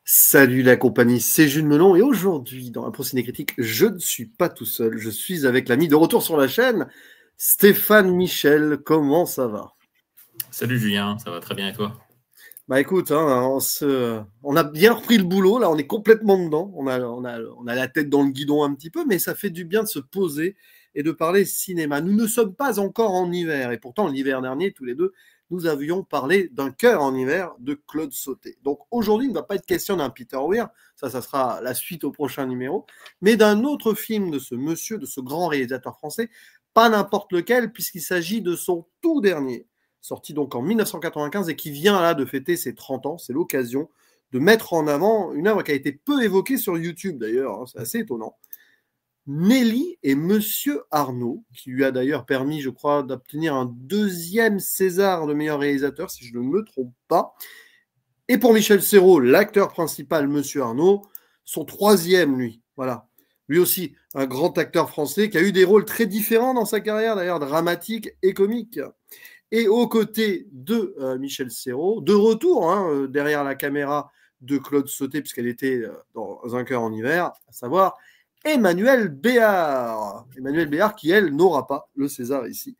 Salut la compagnie, c'est Jules Melon et aujourd'hui dans la Procédé Critique, je ne suis pas tout seul, je suis avec l'ami de retour sur la chaîne, Stéphane Michel. Comment ça va? Salut Julien, ça va très bien et toi? Bah écoute, hein, on a bien repris le boulot, là on est complètement dedans, on a la tête dans le guidon un petit peu, mais ça fait du bien de se poser et de parler cinéma. Nous ne sommes pas encore en hiver et pourtant l'hiver dernier, tous les deux, nous avions parlé d'un cœur en hiver de Claude Sauté. Donc aujourd'hui, il ne va pas être question d'un Peter Weir, ça sera la suite au prochain numéro, mais d'un autre film de ce monsieur, de ce grand réalisateur français, pas n'importe lequel, puisqu'il s'agit de son tout dernier, sorti donc en 1995 et qui vient là de fêter ses 30 ans. C'est l'occasion de mettre en avant une œuvre qui a été peu évoquée sur YouTube d'ailleurs, hein, c'est assez étonnant. Nelly et Monsieur Arnaud, qui lui a d'ailleurs permis, je crois, d'obtenir un deuxième César de meilleur réalisateur, si je ne me trompe pas. Et pour Michel Serrault, l'acteur principal, Monsieur Arnaud, son troisième, lui. Voilà. Lui aussi, un grand acteur français qui a eu des rôles très différents dans sa carrière, d'ailleurs, dramatique et comique. Et aux côtés de Michel Serrault, de retour hein, derrière la caméra de Claude Sauté, puisqu'elle était dans Un cœur en hiver, à savoir Emmanuelle Béard. Emmanuelle Béard qui, elle, n'aura pas le César ici.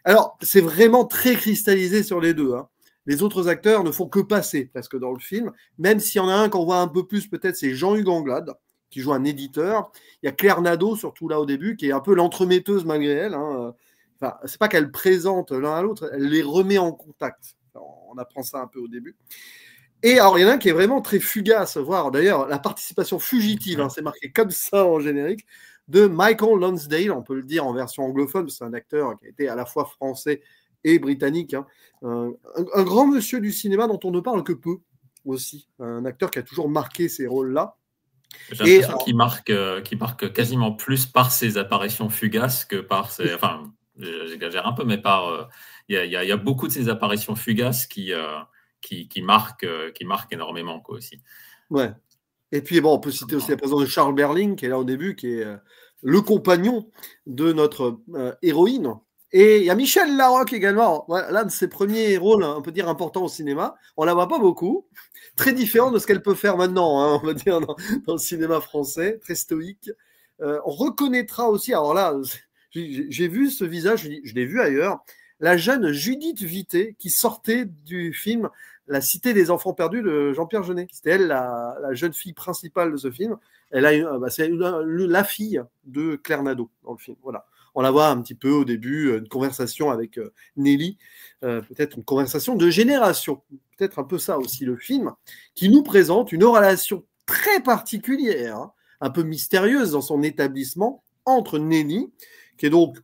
Alors, c'est vraiment très cristallisé sur les deux. Hein. Les autres acteurs ne font que passer presque dans le film, même s'il y en a un qu'on voit un peu plus peut-être, c'est Jean-Hugues Anglade, qui joue un éditeur. Il y a Claire Nadeau, surtout là au début, qui est un peu l'entremetteuse malgré elle. Hein. Enfin, c'est pas qu'elle présente l'un à l'autre, elle les remet en contact. Alors, on apprend ça un peu au début. Et alors, il y en a un qui est vraiment très fugace, voire d'ailleurs la participation fugitive, hein, c'est marqué comme ça en générique, de Michael Lonsdale, on peut le dire en version anglophone, c'est un acteur qui a été à la fois français et britannique, hein. Un grand monsieur du cinéma dont on ne parle que peu aussi, un acteur qui a toujours marqué ces rôles-là. J'ai l'impression qu'il marque quasiment plus par ses apparitions fugaces que par ses... Enfin, j'exagère un peu, mais il y a beaucoup de ces apparitions fugaces qui marquent énormément quoi, aussi. Ouais. Et puis, bon, on peut citer aussi la présence de Charles Berling, qui est là au début, qui est le compagnon de notre héroïne. Et il y a Michel Larocque également, voilà, l'un de ses premiers rôles, on peut dire, importants au cinéma. On la voit pas beaucoup. Très différent de ce qu'elle peut faire maintenant, hein, on va dire, dans le cinéma français, très stoïque. On reconnaîtra aussi, alors là, j'ai vu ce visage, je l'ai vu ailleurs, la jeune Judith Vité qui sortait du film La Cité des Enfants Perdus de Jean-Pierre Jeunet. C'était elle, la jeune fille principale de ce film. C'est la fille de Claire Nadeau dans le film. Voilà. On la voit un petit peu au début, une conversation avec Nelly, peut-être une conversation de génération. Peut-être un peu ça aussi le film, qui nous présente une relation très particulière, hein, un peu mystérieuse dans son établissement, entre Nelly, qui est donc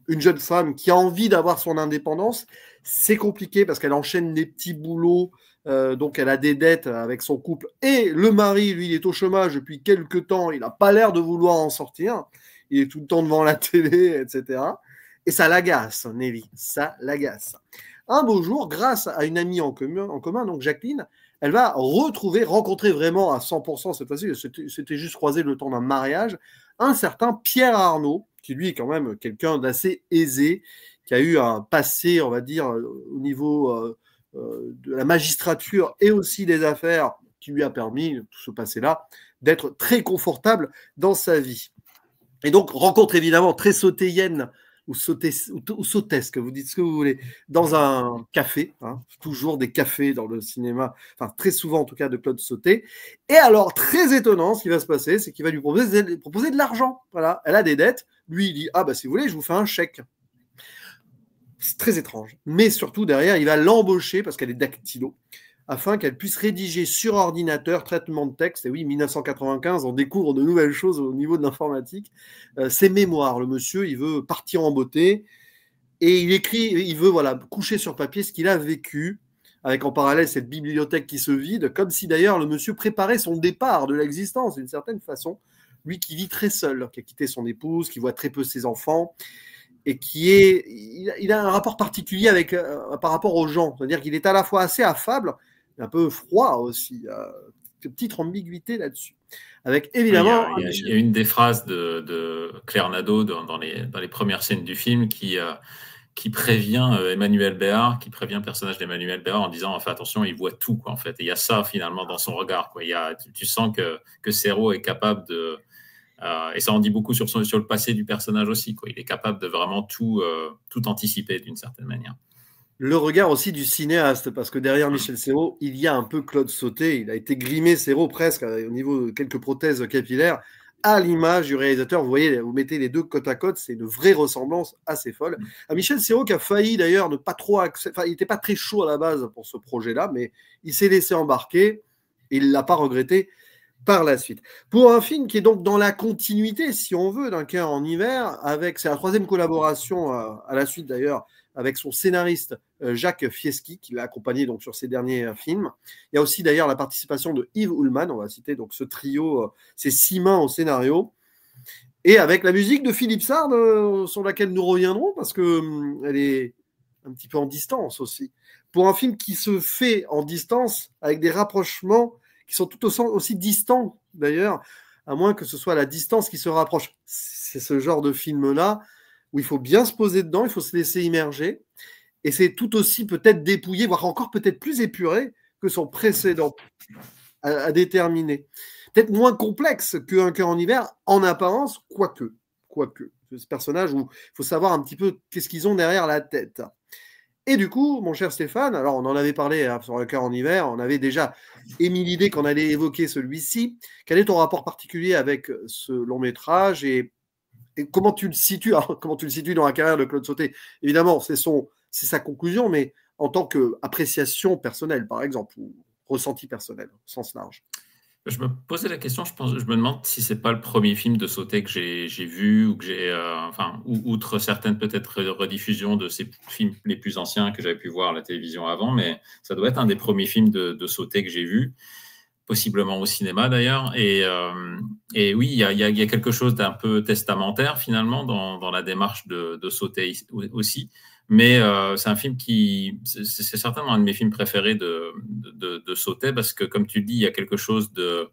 une jeune femme qui a envie d'avoir son indépendance. C'est compliqué parce qu'elle enchaîne des petits boulots, donc elle a des dettes avec son couple. Et le mari, lui, il est au chômage depuis quelques temps, il n'a pas l'air de vouloir en sortir. Il est tout le temps devant la télé, etc. Et ça l'agace, Nelly, ça l'agace. Un beau jour, grâce à une amie en commun, donc Jacqueline, elle va rencontrer vraiment à 100% cette fois-ci, c'était juste croisé le temps d'un mariage, un certain Pierre Arnaud, qui lui est quand même quelqu'un d'assez aisé, qui a eu un passé, on va dire, au niveau de la magistrature et aussi des affaires, qui lui a permis, tout ce passé-là, d'être très confortable dans sa vie. Et donc, rencontre évidemment très sautéienne, ou sautesque, vous dites ce que vous voulez, dans un café, hein, toujours des cafés dans le cinéma, enfin très souvent en tout cas de Claude Sauté. Et alors, très étonnant, ce qui va se passer, c'est qu'il va lui proposer de l'argent. Voilà, elle a des dettes, lui il dit, ah bah si vous voulez, je vous fais un chèque. C'est très étrange. Mais surtout, derrière, il va l'embaucher, parce qu'elle est dactylo, afin qu'elle puisse rédiger sur ordinateur, traitement de texte. Et oui, 1995, on découvre de nouvelles choses au niveau de l'informatique. Ses mémoires, le monsieur, il veut partir en beauté. Et il écrit, il veut voilà, coucher sur papier ce qu'il a vécu, avec en parallèle cette bibliothèque qui se vide, comme si d'ailleurs le monsieur préparait son départ de l'existence, d'une certaine façon. Lui qui vit très seul, qui a quitté son épouse, qui voit très peu ses enfants, et il a un rapport particulier par rapport aux gens. C'est-à-dire qu'il est à la fois assez affable, un peu froid aussi. Une petite ambiguïté là-dessus. Avec évidemment. Oui, il y a une des phrases de Claire Nadeau dans les premières scènes du film qui qui prévient Emmanuel Béard, qui prévient le personnage d'Emmanuel Béard en disant fais attention, il voit tout, quoi, en fait. Et il y a ça finalement dans son regard, quoi. Tu sens que Serrault est capable de et ça en dit beaucoup sur le passé du personnage aussi, quoi. Il est capable de vraiment tout anticiper d'une certaine manière. Le regard aussi du cinéaste, parce que derrière Michel Serrault, il y a un peu Claude Sautet. Il a été grimé, Serrault, presque, au niveau de quelques prothèses capillaires, à l'image du réalisateur. Vous voyez, vous mettez les deux côte à côte, c'est une vraie ressemblance assez folle. Michel Serrault qui a failli d'ailleurs ne pas trop il n'était pas très chaud à la base pour ce projet-là, mais il s'est laissé embarquer et il ne l'a pas regretté par la suite. Pour un film qui est donc dans la continuité, si on veut, d'Un cœur en hiver, c'est la 3e collaboration à la suite d'ailleurs, avec son scénariste Jacques Fieschi, qui l'a accompagné donc sur ses derniers films. Il y a aussi d'ailleurs la participation de Yves Ullmann, on va citer donc ce trio, ces 6 mains au scénario, et avec la musique de Philippe Sard, sur laquelle nous reviendrons, parce qu'elle est un petit peu en distance aussi. Pour un film qui se fait en distance, avec des rapprochements qui sont tout aussi distants d'ailleurs, à moins que ce soit la distance qui se rapproche. C'est ce genre de film-là où il faut bien se poser dedans, il faut se laisser immerger, et c'est tout aussi peut-être dépouillé, voire encore peut-être plus épuré que son précédent à déterminer. Peut-être moins complexe qu'Un cœur en hiver, en apparence, quoique. Ce personnage où il faut savoir un petit peu qu'est-ce qu'ils ont derrière la tête. Et du coup, mon cher Stéphane, alors on en avait parlé sur Un cœur en hiver, on avait déjà émis l'idée qu'on allait évoquer celui-ci. Quel est ton rapport particulier avec ce long métrage et comment tu le situes, comment tu le situes dans la carrière de Claude Sautet? Évidemment, c'est sa conclusion, mais en tant qu'appréciation personnelle, par exemple, ou ressenti personnel, au sens large. Je me posais la question, je me demande si c'est pas le premier film de Sautet que j'ai vu ou que outre certaines peut-être rediffusions de ces films les plus anciens que j'avais pu voir à la télévision avant, mais ça doit être un des premiers films de Sautet que j'ai vu, possiblement au cinéma d'ailleurs. Et oui, il y a quelque chose d'un peu testamentaire finalement dans la démarche de Sautet aussi. Mais c'est un film c'est certainement un de mes films préférés de Sautet, parce que, comme tu le dis, il y a quelque chose de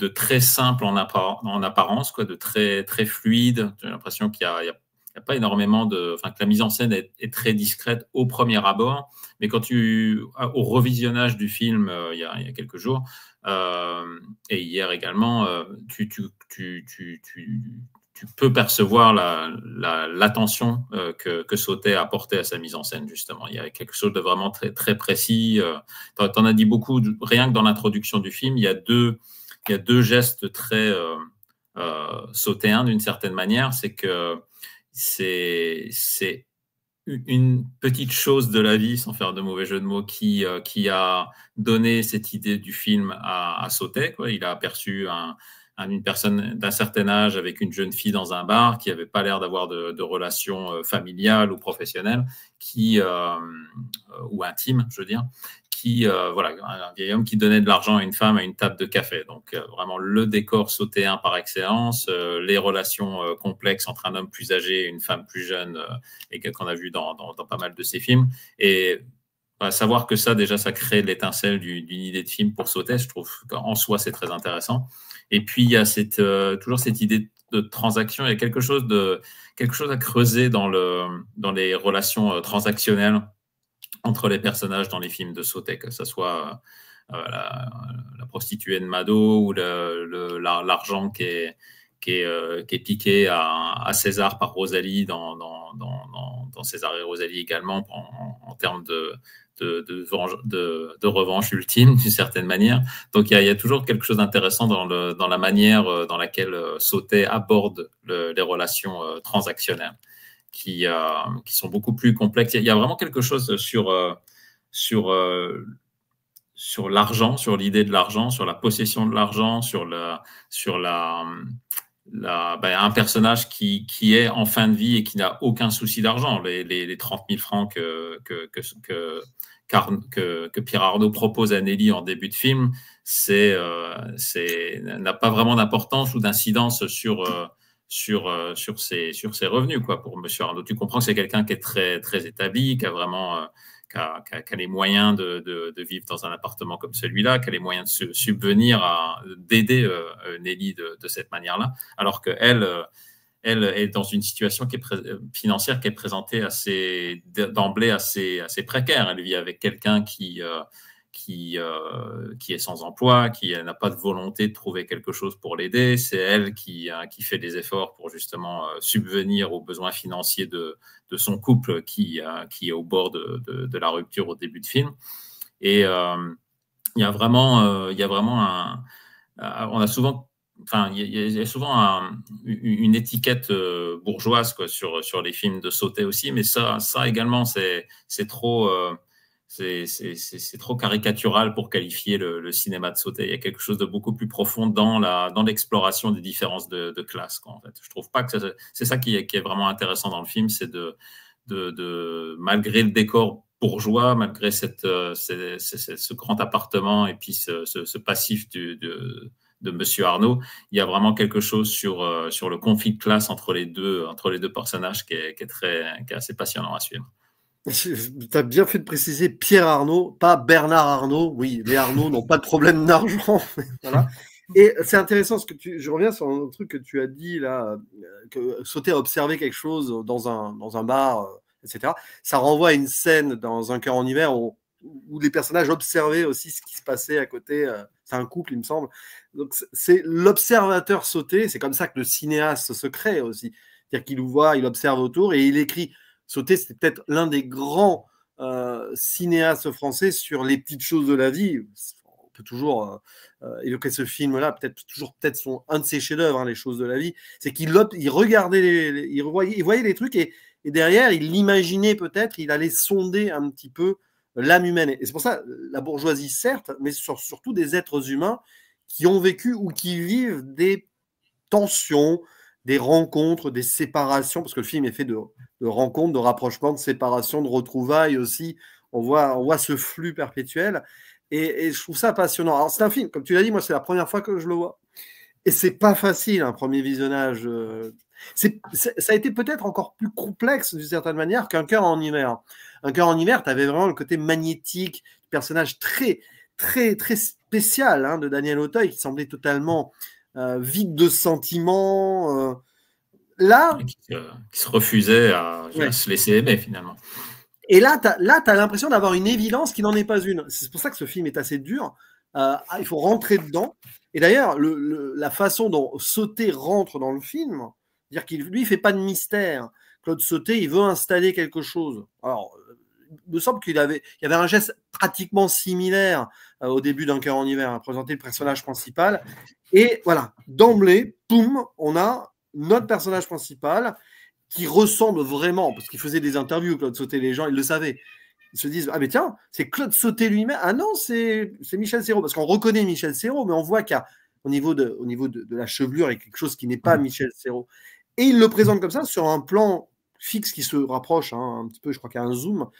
très simple en apparence, quoi, de très, très fluide. J'ai l'impression qu'il y a pas énormément que la mise en scène est très discrète au premier abord, mais au revisionnage du film il y a quelques jours, et hier également, tu peux percevoir l'attention que Sautet a apportée à sa mise en scène, justement. Il y a quelque chose de vraiment très, très précis. Tu en as dit beaucoup, rien que dans l'introduction du film, il y a deux gestes très sautéens d'une certaine manière. C'est que c'est une petite chose de la vie, sans faire de mauvais jeu de mots, qui a donné cette idée du film à Sautet, quoi. Il a aperçu une personne d'un certain âge avec une jeune fille dans un bar qui n'avait pas l'air d'avoir de relation familiale ou professionnelle, ou intime, je veux dire, voilà, un vieil homme qui donnait de l'argent à une femme à une table de café. Donc vraiment le décor sautéen par excellence, les relations complexes entre un homme plus âgé et une femme plus jeune, et qu'on a vu dans pas mal de ses films. Et savoir que ça, déjà, ça crée l'étincelle d'une idée de film pour Sautet, je trouve qu'en soi, c'est très intéressant. Et puis, il y a toujours cette idée de transaction. Il y a quelque chose à creuser dans les relations transactionnelles entre les personnages dans les films de Sautet, que ce soit la prostituée de Mado ou l'argent qui est piqué à César par Rosalie dans César et Rosalie également, en termes de revanche ultime, d'une certaine manière. Donc il y a toujours quelque chose d'intéressant dans la manière dans laquelle Sautet aborde les relations transactionnelles, qui sont beaucoup plus complexes. Il y a vraiment quelque chose sur l'argent, sur l'idée de l'argent, sur la possession de l'argent, sur un personnage qui est en fin de vie et qui n'a aucun souci d'argent. Les 30 000 francs que Pierre Arnaud propose à Nelly en début de film, n'a pas vraiment d'importance ou d'incidence sur ses revenus, quoi, pour Monsieur Arnaud. Tu comprends que c'est quelqu'un qui est très, très établi, qui a vraiment qui a les moyens de vivre dans un appartement comme celui-là, qui a les moyens de subvenir d'aider Nelly de cette manière-là, alors qu'elle elle est dans une situation financière qui est présentée d'emblée assez précaire. Elle vit avec quelqu'un qui est sans emploi, qui n'a pas de volonté de trouver quelque chose pour l'aider. C'est elle qui fait des efforts pour justement subvenir aux besoins financiers de son couple qui est au bord de la rupture au début de film. Et il y a vraiment on a souvent, enfin, il y a souvent une étiquette bourgeoise quoi, sur les films de Sautet aussi, mais ça également, c'est trop. C'est trop caricatural pour qualifier le cinéma de Sautet. Il y a quelque chose de beaucoup plus profond dans l'exploration des différences de classe, quoi, en fait. Je trouve pas que c'est ça qui est vraiment intéressant dans le film, c'est malgré le décor bourgeois, malgré ce grand appartement et puis ce passif de Monsieur Arnaud, il y a vraiment quelque chose sur le conflit de classe entre les deux personnages qui est assez passionnant à suivre. Tu as bien fait de préciser Pierre Arnaud, pas Bernard Arnault. Oui, les Arnaud n'ont pas de problème d'argent. Voilà. Et c'est intéressant, je reviens sur un truc que tu as dit là, que Sautet a observé quelque chose dans un bar, etc. Ça renvoie à une scène dans Un cœur en hiver où les personnages observaient aussi ce qui se passait à côté. C'est un couple, il me semble. Donc c'est l'observateur Sautet, c'est comme ça que le cinéaste se crée aussi. C'est-à-dire qu'il voit, il observe autour et il écrit. Sautet, c'était peut-être l'un des grands cinéastes français sur les petites choses de la vie. On peut toujours évoquer ce film-là, peut-être un de ses chefs-d'œuvre, hein, les choses de la vie. C'est qu'il regardait, il voyait les trucs et derrière, il l'imaginait peut-être, il allait sonder un petit peu l'âme humaine. Et c'est pour ça, la bourgeoisie, certes, mais surtout des êtres humains qui ont vécu ou qui vivent des tensions, des rencontres, des séparations, parce que le film est fait de rencontres, de rapprochements, de séparations, de retrouvailles aussi. On voit ce flux perpétuel. Et je trouve ça passionnant. Alors, c'est un film, comme tu l'as dit, moi, c'est la première fois que je le vois. Et c'est pas facile, un premier visionnage. Ça a été peut-être encore plus complexe, d'une certaine manière, qu'Un cœur en hiver. Un cœur en hiver, tu avais vraiment le côté magnétique, du personnage très, très, très spécial hein, de Daniel Auteuil, qui semblait totalement vide de sentiments. Là, qui se refusait à se laisser aimer, finalement. Et là, tu as l'impression d'avoir une évidence qui n'en est pas une. C'est pour ça que ce film est assez dur. Il faut rentrer dedans. Et d'ailleurs, la façon dont Sautet rentre dans le film, c'est-à-dire qu'il lui, il fait pas de mystère. Claude Sautet, il veut installer quelque chose. Alors, il me semble qu'il y avait un geste pratiquement similaire au début d'Un cœur en hiver, à présenter le personnage principal. Et voilà, d'emblée, poum, on a notre personnage principal qui ressemble vraiment, parce qu'il faisait des interviews, Claude Sautet, les gens, ils le savaient. Ils se disent, ah mais tiens, c'est Claude Sautet lui-même. Ah non, c'est Michel Serrault, parce qu'on reconnaît Michel Serrault, mais on voit qu'au niveau de la chevelure, il y a quelque chose qui n'est pas Michel Serrault. Et il le présente comme ça, sur un plan fixe qui se rapproche un petit peu, je crois qu'il y a un zoom,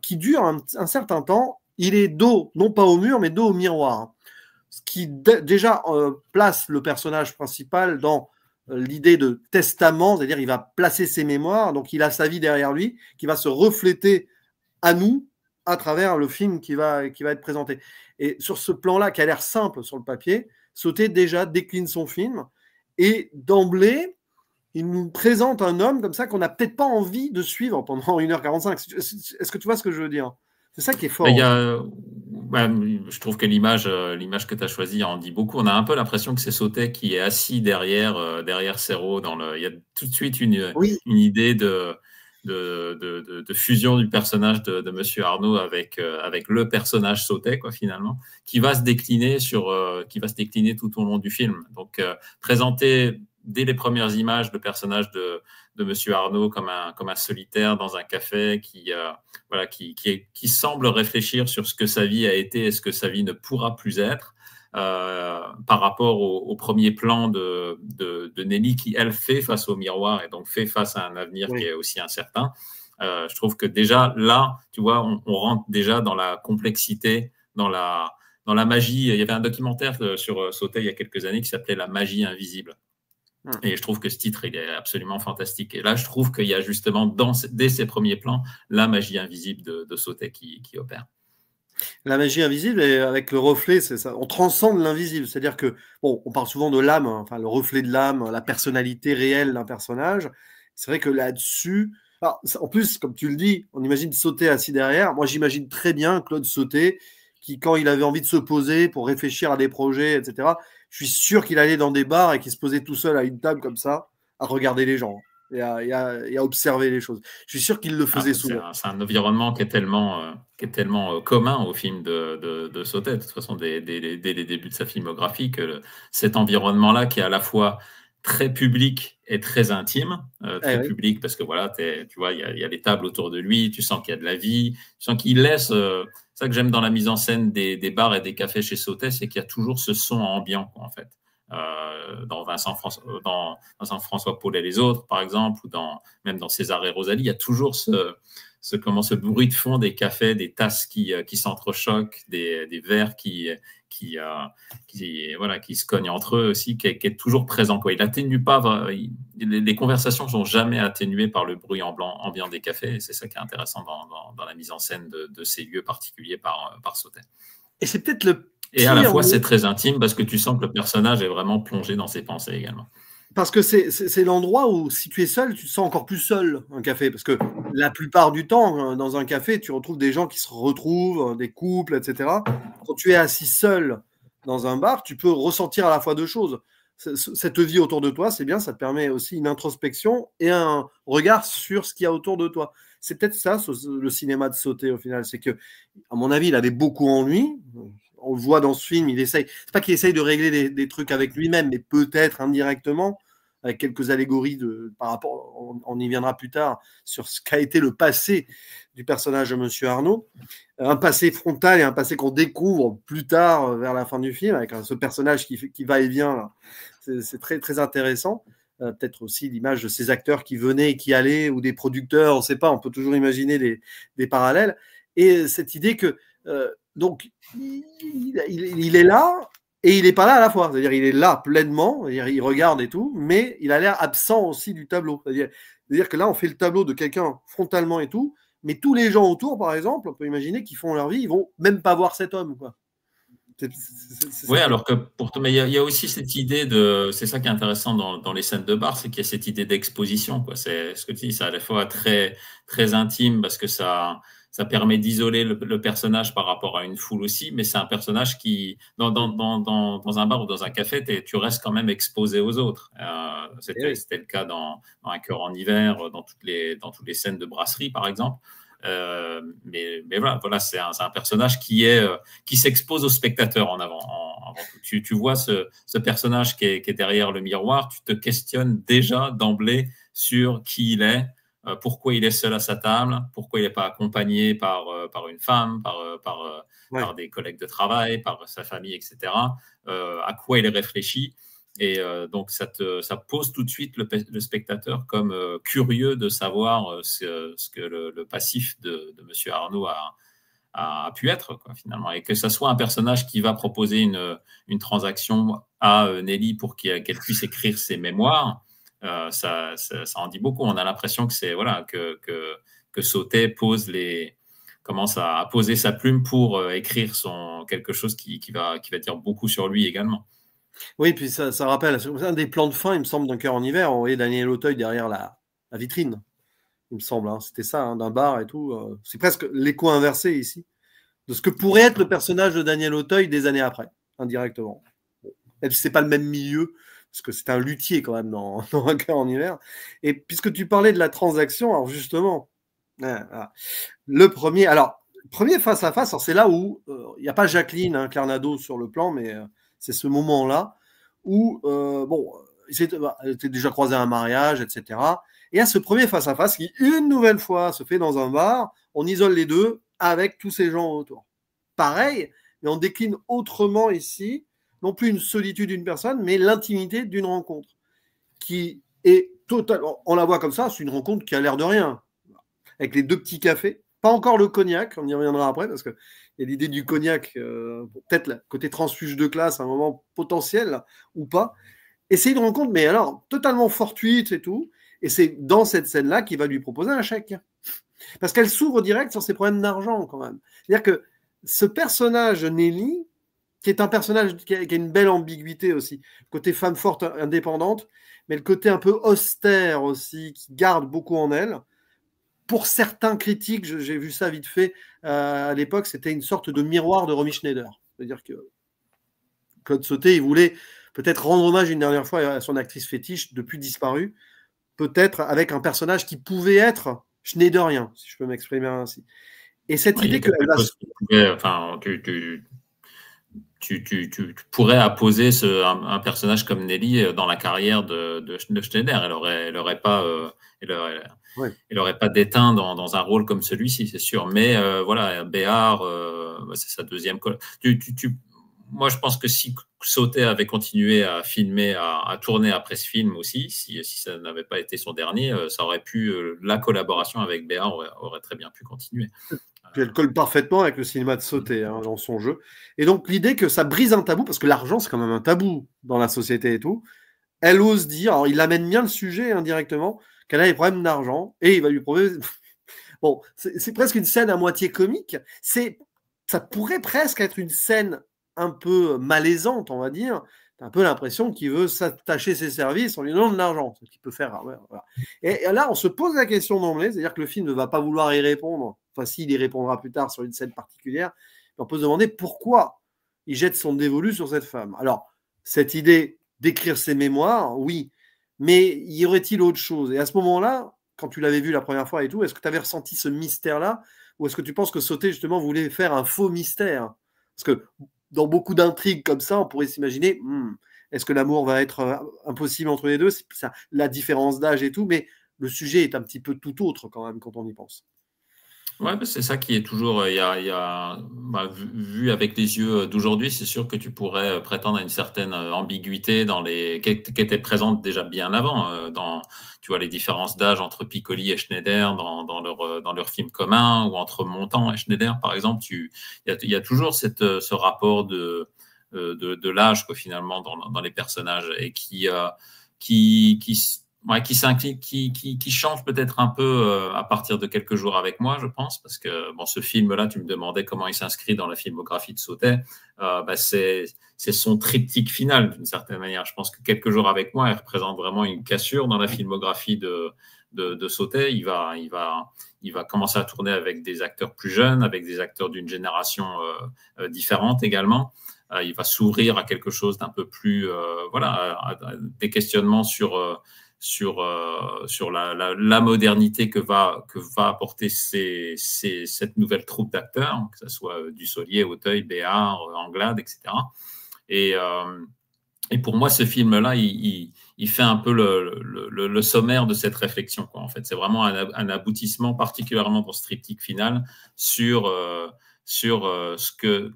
qui dure un certain temps. Il est dos, non pas au mur, mais dos au miroir. Ce qui déjà place le personnage principal dans l'idée de testament, c'est-à-dire il va placer ses mémoires, donc il a sa vie derrière lui, qui va se refléter à nous à travers le film qui va être présenté. Et sur ce plan-là, qui a l'air simple sur le papier, Sautet déjà décline son film, et d'emblée, il nous présente un homme comme ça qu'on n'a peut-être pas envie de suivre pendant 1h45. Est-ce que tu vois ce que je veux dire ? C'est ça qui est fort. Je trouve que l'image que tu as choisie en dit beaucoup. On a un peu l'impression que c'est Sautet qui est assis derrière Serrault. Il y a tout de suite une idée de fusion du personnage de Monsieur Arnaud avec le personnage Sautet, quoi, finalement, qui va se décliner tout au long du film. Donc, présenter dès les premières images le personnage de Monsieur Arnaud comme un solitaire dans un café qui semble réfléchir sur ce que sa vie a été et ce que sa vie ne pourra plus être, par rapport au premier plan de Nelly qui, elle, fait face au miroir et donc fait face à un avenir qui est aussi incertain. Je trouve que déjà, là, tu vois, on rentre déjà dans la complexité, dans la magie. Il y avait un documentaire sur Sautet il y a quelques années qui s'appelait « La magie invisible ». Et je trouve que ce titre, il est absolument fantastique. Et là, je trouve qu'il y a justement, dès ces premiers plans, la magie invisible de Sautet qui opère. La magie invisible, et avec le reflet, c'est ça. On transcende l'invisible. C'est-à-dire que, bon, on parle souvent de l'âme, hein, enfin, le reflet de l'âme, la personnalité réelle d'un personnage. C'est vrai que là-dessus, en plus, comme tu le dis, on imagine Sauté assis derrière. Moi, j'imagine très bien Claude Sauté, qui, quand il avait envie de se poser pour réfléchir à des projets, etc., je suis sûr qu'il allait dans des bars et qu'il se posait tout seul à une table comme ça, à regarder les gens et à observer les choses. Je suis sûr qu'il le faisait souvent. C'est un environnement qui est tellement commun au film de Sautet. De toute façon, dès les débuts de sa filmographie, que cet environnement-là qui est à la fois très public et très intime. Très public parce que voilà, tu vois, il y a les tables autour de lui, tu sens qu'il y a de la vie, tu sens qu'il laisse... c'est ça que j'aime dans la mise en scène des bars et des cafés chez Sautet, c'est qu'il y a toujours ce son ambiant, quoi, en fait. Dans Vincent François Paul et les autres, par exemple, ou même dans César et Rosalie, il y a toujours ce bruit de fond des cafés, des tasses qui s'entrechoquent, des verres qui se cognent entre eux aussi, qui est toujours présent, quoi. Il n'atténue pas, les conversations ne sont jamais atténuées par le bruit ambiant des cafés, et c'est ça qui est intéressant dans la mise en scène de ces lieux particuliers par Sautet. Et c'est peut-être et à la fois, c'est très intime parce que tu sens que le personnage est vraiment plongé dans ses pensées également. Parce que c'est l'endroit où, si tu es seul, tu te sens encore plus seul, un café. Parce que la plupart du temps, dans un café, tu retrouves des gens qui se retrouvent, des couples, etc. Quand tu es assis seul dans un bar, tu peux ressentir à la fois deux choses. Cette vie autour de toi, c'est bien, ça te permet aussi une introspection et un regard sur ce qu'il y a autour de toi. C'est peut-être ça, le cinéma de Sauté, au final. C'est que, à mon avis, il avait beaucoup ennui. On le voit dans ce film, il essaye. C'est pas qu'il essaye de régler des trucs avec lui-même, mais peut-être indirectement, avec quelques allégories par rapport. On y viendra plus tard sur ce qu'a été le passé du personnage de Monsieur Arnaud, un passé frontal et un passé qu'on découvre plus tard vers la fin du film, avec ce personnage qui va et vient. C'est très très intéressant. Peut-être aussi l'image de ces acteurs qui venaient et qui allaient, ou des producteurs, on ne sait pas. On peut toujours imaginer des parallèles. Et cette idée que donc, il est là et il n'est pas là à la fois. C'est-à-dire, il est là pleinement, c'est-à-dire, il regarde et tout, mais il a l'air absent aussi du tableau. C'est-à-dire que là, on fait le tableau de quelqu'un frontalement et tout, mais tous les gens autour, par exemple, on peut imaginer qu'ils font leur vie, ils vont même pas voir cet homme, quoi. Oui, alors que mais il y a aussi cette idée c'est ça qui est intéressant dans les scènes de bar, c'est qu'il y a cette idée d'exposition, quoi. C'est ce que tu dis, c'est à la fois très, très intime parce que ça permet d'isoler le personnage par rapport à une foule aussi, mais c'est un personnage qui, dans un bar ou dans un café, tu restes quand même exposé aux autres. C'était le cas dans Un cœur en hiver, dans toutes les scènes de brasserie, par exemple. Mais voilà, c'est un personnage qui s'expose au spectateur en avant. Tu vois ce personnage qui est derrière le miroir, tu te questionnes déjà d'emblée sur qui il est, pourquoi il est seul à sa table, pourquoi il n'est pas accompagné par une femme, par des collègues de travail, par sa famille, etc. À quoi il réfléchit. Et donc, ça pose tout de suite le spectateur comme curieux de savoir ce que le passif de Monsieur Arnaud a pu être, quoi, finalement. Et que ce soit un personnage qui va proposer une transaction à Nelly pour qu'elle puisse écrire ses mémoires, ça en dit beaucoup. On a l'impression que c'est que Sautet commence à poser sa plume pour écrire quelque chose qui va dire beaucoup sur lui également. Oui, puis ça rappelle un des plans de fin, il me semble, d'Un cœur en hiver. On voyait Daniel Auteuil derrière la vitrine, il me semble. C'était ça, d'un bar et tout. C'est presque l'écho inversé ici de ce que pourrait être le personnage de Daniel Auteuil des années après, indirectement. Même si c'est pas le même milieu, parce que c'est un luthier quand même dans Un cœur en hiver. Et puisque tu parlais de la transaction, alors justement, le premier face à face, c'est là où il n'y a pas Jacqueline Clarnado sur le plan, mais c'est ce moment-là où, elle était déjà croisée à un mariage, etc. Et à ce premier face-à-face qui, une nouvelle fois, se fait dans un bar, on isole les deux avec tous ces gens autour. Pareil, mais on décline autrement ici, non plus une solitude d'une personne, mais l'intimité d'une rencontre qui est totalement, on la voit comme ça, c'est une rencontre qui a l'air de rien, avec les deux petits cafés, pas encore le cognac, on y reviendra après, parce qu'il y a l'idée du cognac, peut-être le côté transfuge de classe, à un moment potentiel, là, ou pas. Et c'est une rencontre, mais alors, totalement fortuite et tout, et c'est dans cette scène-là qu'il va lui proposer un chèque. Parce qu'elle s'ouvre direct sur ses problèmes d'argent, quand même. C'est-à-dire que ce personnage Nelly, qui est un personnage qui a une belle ambiguïté aussi, côté femme forte indépendante, mais le côté un peu austère aussi, qui garde beaucoup en elle. Pour certains critiques, j'ai vu ça vite fait à l'époque, c'était une sorte de miroir de Romy Schneider. C'est-à-dire que Claude Sautet, il voulait peut-être rendre hommage une dernière fois à son actrice fétiche, depuis disparue, peut-être avec un personnage qui pouvait être schneiderien, si je peux m'exprimer ainsi. Et cette idée que tu pourrais apposer un personnage comme Nelly dans la carrière de Schneider. Elle n'aurait pas déteint dans un rôle comme celui-ci, c'est sûr. Mais voilà, Béard, c'est sa deuxième. Moi, je pense que si Sautet avait continué à filmer, à tourner après ce film aussi, si ça n'avait pas été son dernier, ça aurait pu, la collaboration avec Béard aurait très bien pu continuer. Puis elle colle parfaitement avec le cinéma de Sautet dans son jeu. Et donc l'idée que ça brise un tabou, parce que l'argent c'est quand même un tabou dans la société et tout, elle ose dire, alors il amène bien le sujet indirectement, qu'elle a des problèmes d'argent, et il va lui prouver... Bon, c'est presque une scène à moitié comique, ça pourrait presque être une scène un peu malaisante, on va dire. T'as un peu l'impression qu'il veut s'attacher ses services en lui donnant de l'argent, ce qu'il peut faire. Ouais, voilà. Et là, on se pose la question d'emblée, c'est-à-dire que le film ne va pas vouloir y répondre, enfin s'il y répondra plus tard sur une scène particulière, on peut se demander pourquoi il jette son dévolu sur cette femme. Alors, cette idée d'écrire ses mémoires, oui, mais y aurait-il autre chose? Et à ce moment-là, quand tu l'avais vu la première fois et tout, est-ce que tu avais ressenti ce mystère-là, ou est-ce que tu penses que Sautet, justement, voulait faire un faux mystère? Parce que dans beaucoup d'intrigues comme ça, on pourrait s'imaginer, est-ce que l'amour va être impossible entre les deux? C'est ça, la différence d'âge et tout, mais le sujet est un petit peu tout autre quand même quand on y pense. Ouais, c'est ça qui est toujours, vu avec les yeux d'aujourd'hui, c'est sûr que tu pourrais prétendre à une certaine ambiguïté qui était présente déjà bien avant, tu vois, les différences d'âge entre Piccoli et Schneider dans leur film commun, ou entre Montand et Schneider, par exemple. Il y a toujours ce rapport de l'âge, quoi, finalement, dans les personnages, et qui change peut-être un peu à partir de quelques jours avec moi, je pense, parce que bon, ce film-là, tu me demandais comment il s'inscrit dans la filmographie de Sautet. C'est son triptyque final, d'une certaine manière. Je pense que quelques jours avec moi, il représente vraiment une cassure dans la filmographie de Sautet. Il va commencer à tourner avec des acteurs plus jeunes, avec des acteurs d'une génération différente également. Il va s'ouvrir à quelque chose d'un peu plus, à des questionnements sur la modernité que va apporter cette nouvelle troupe d'acteurs, que ce soit Dussolier, Auteuil, Béard, Anglade, etc. Et pour moi, ce film-là, il fait un peu le sommaire de cette réflexion, quoi, en fait. C'est vraiment un aboutissement, particulièrement pour ce triptyque final, sur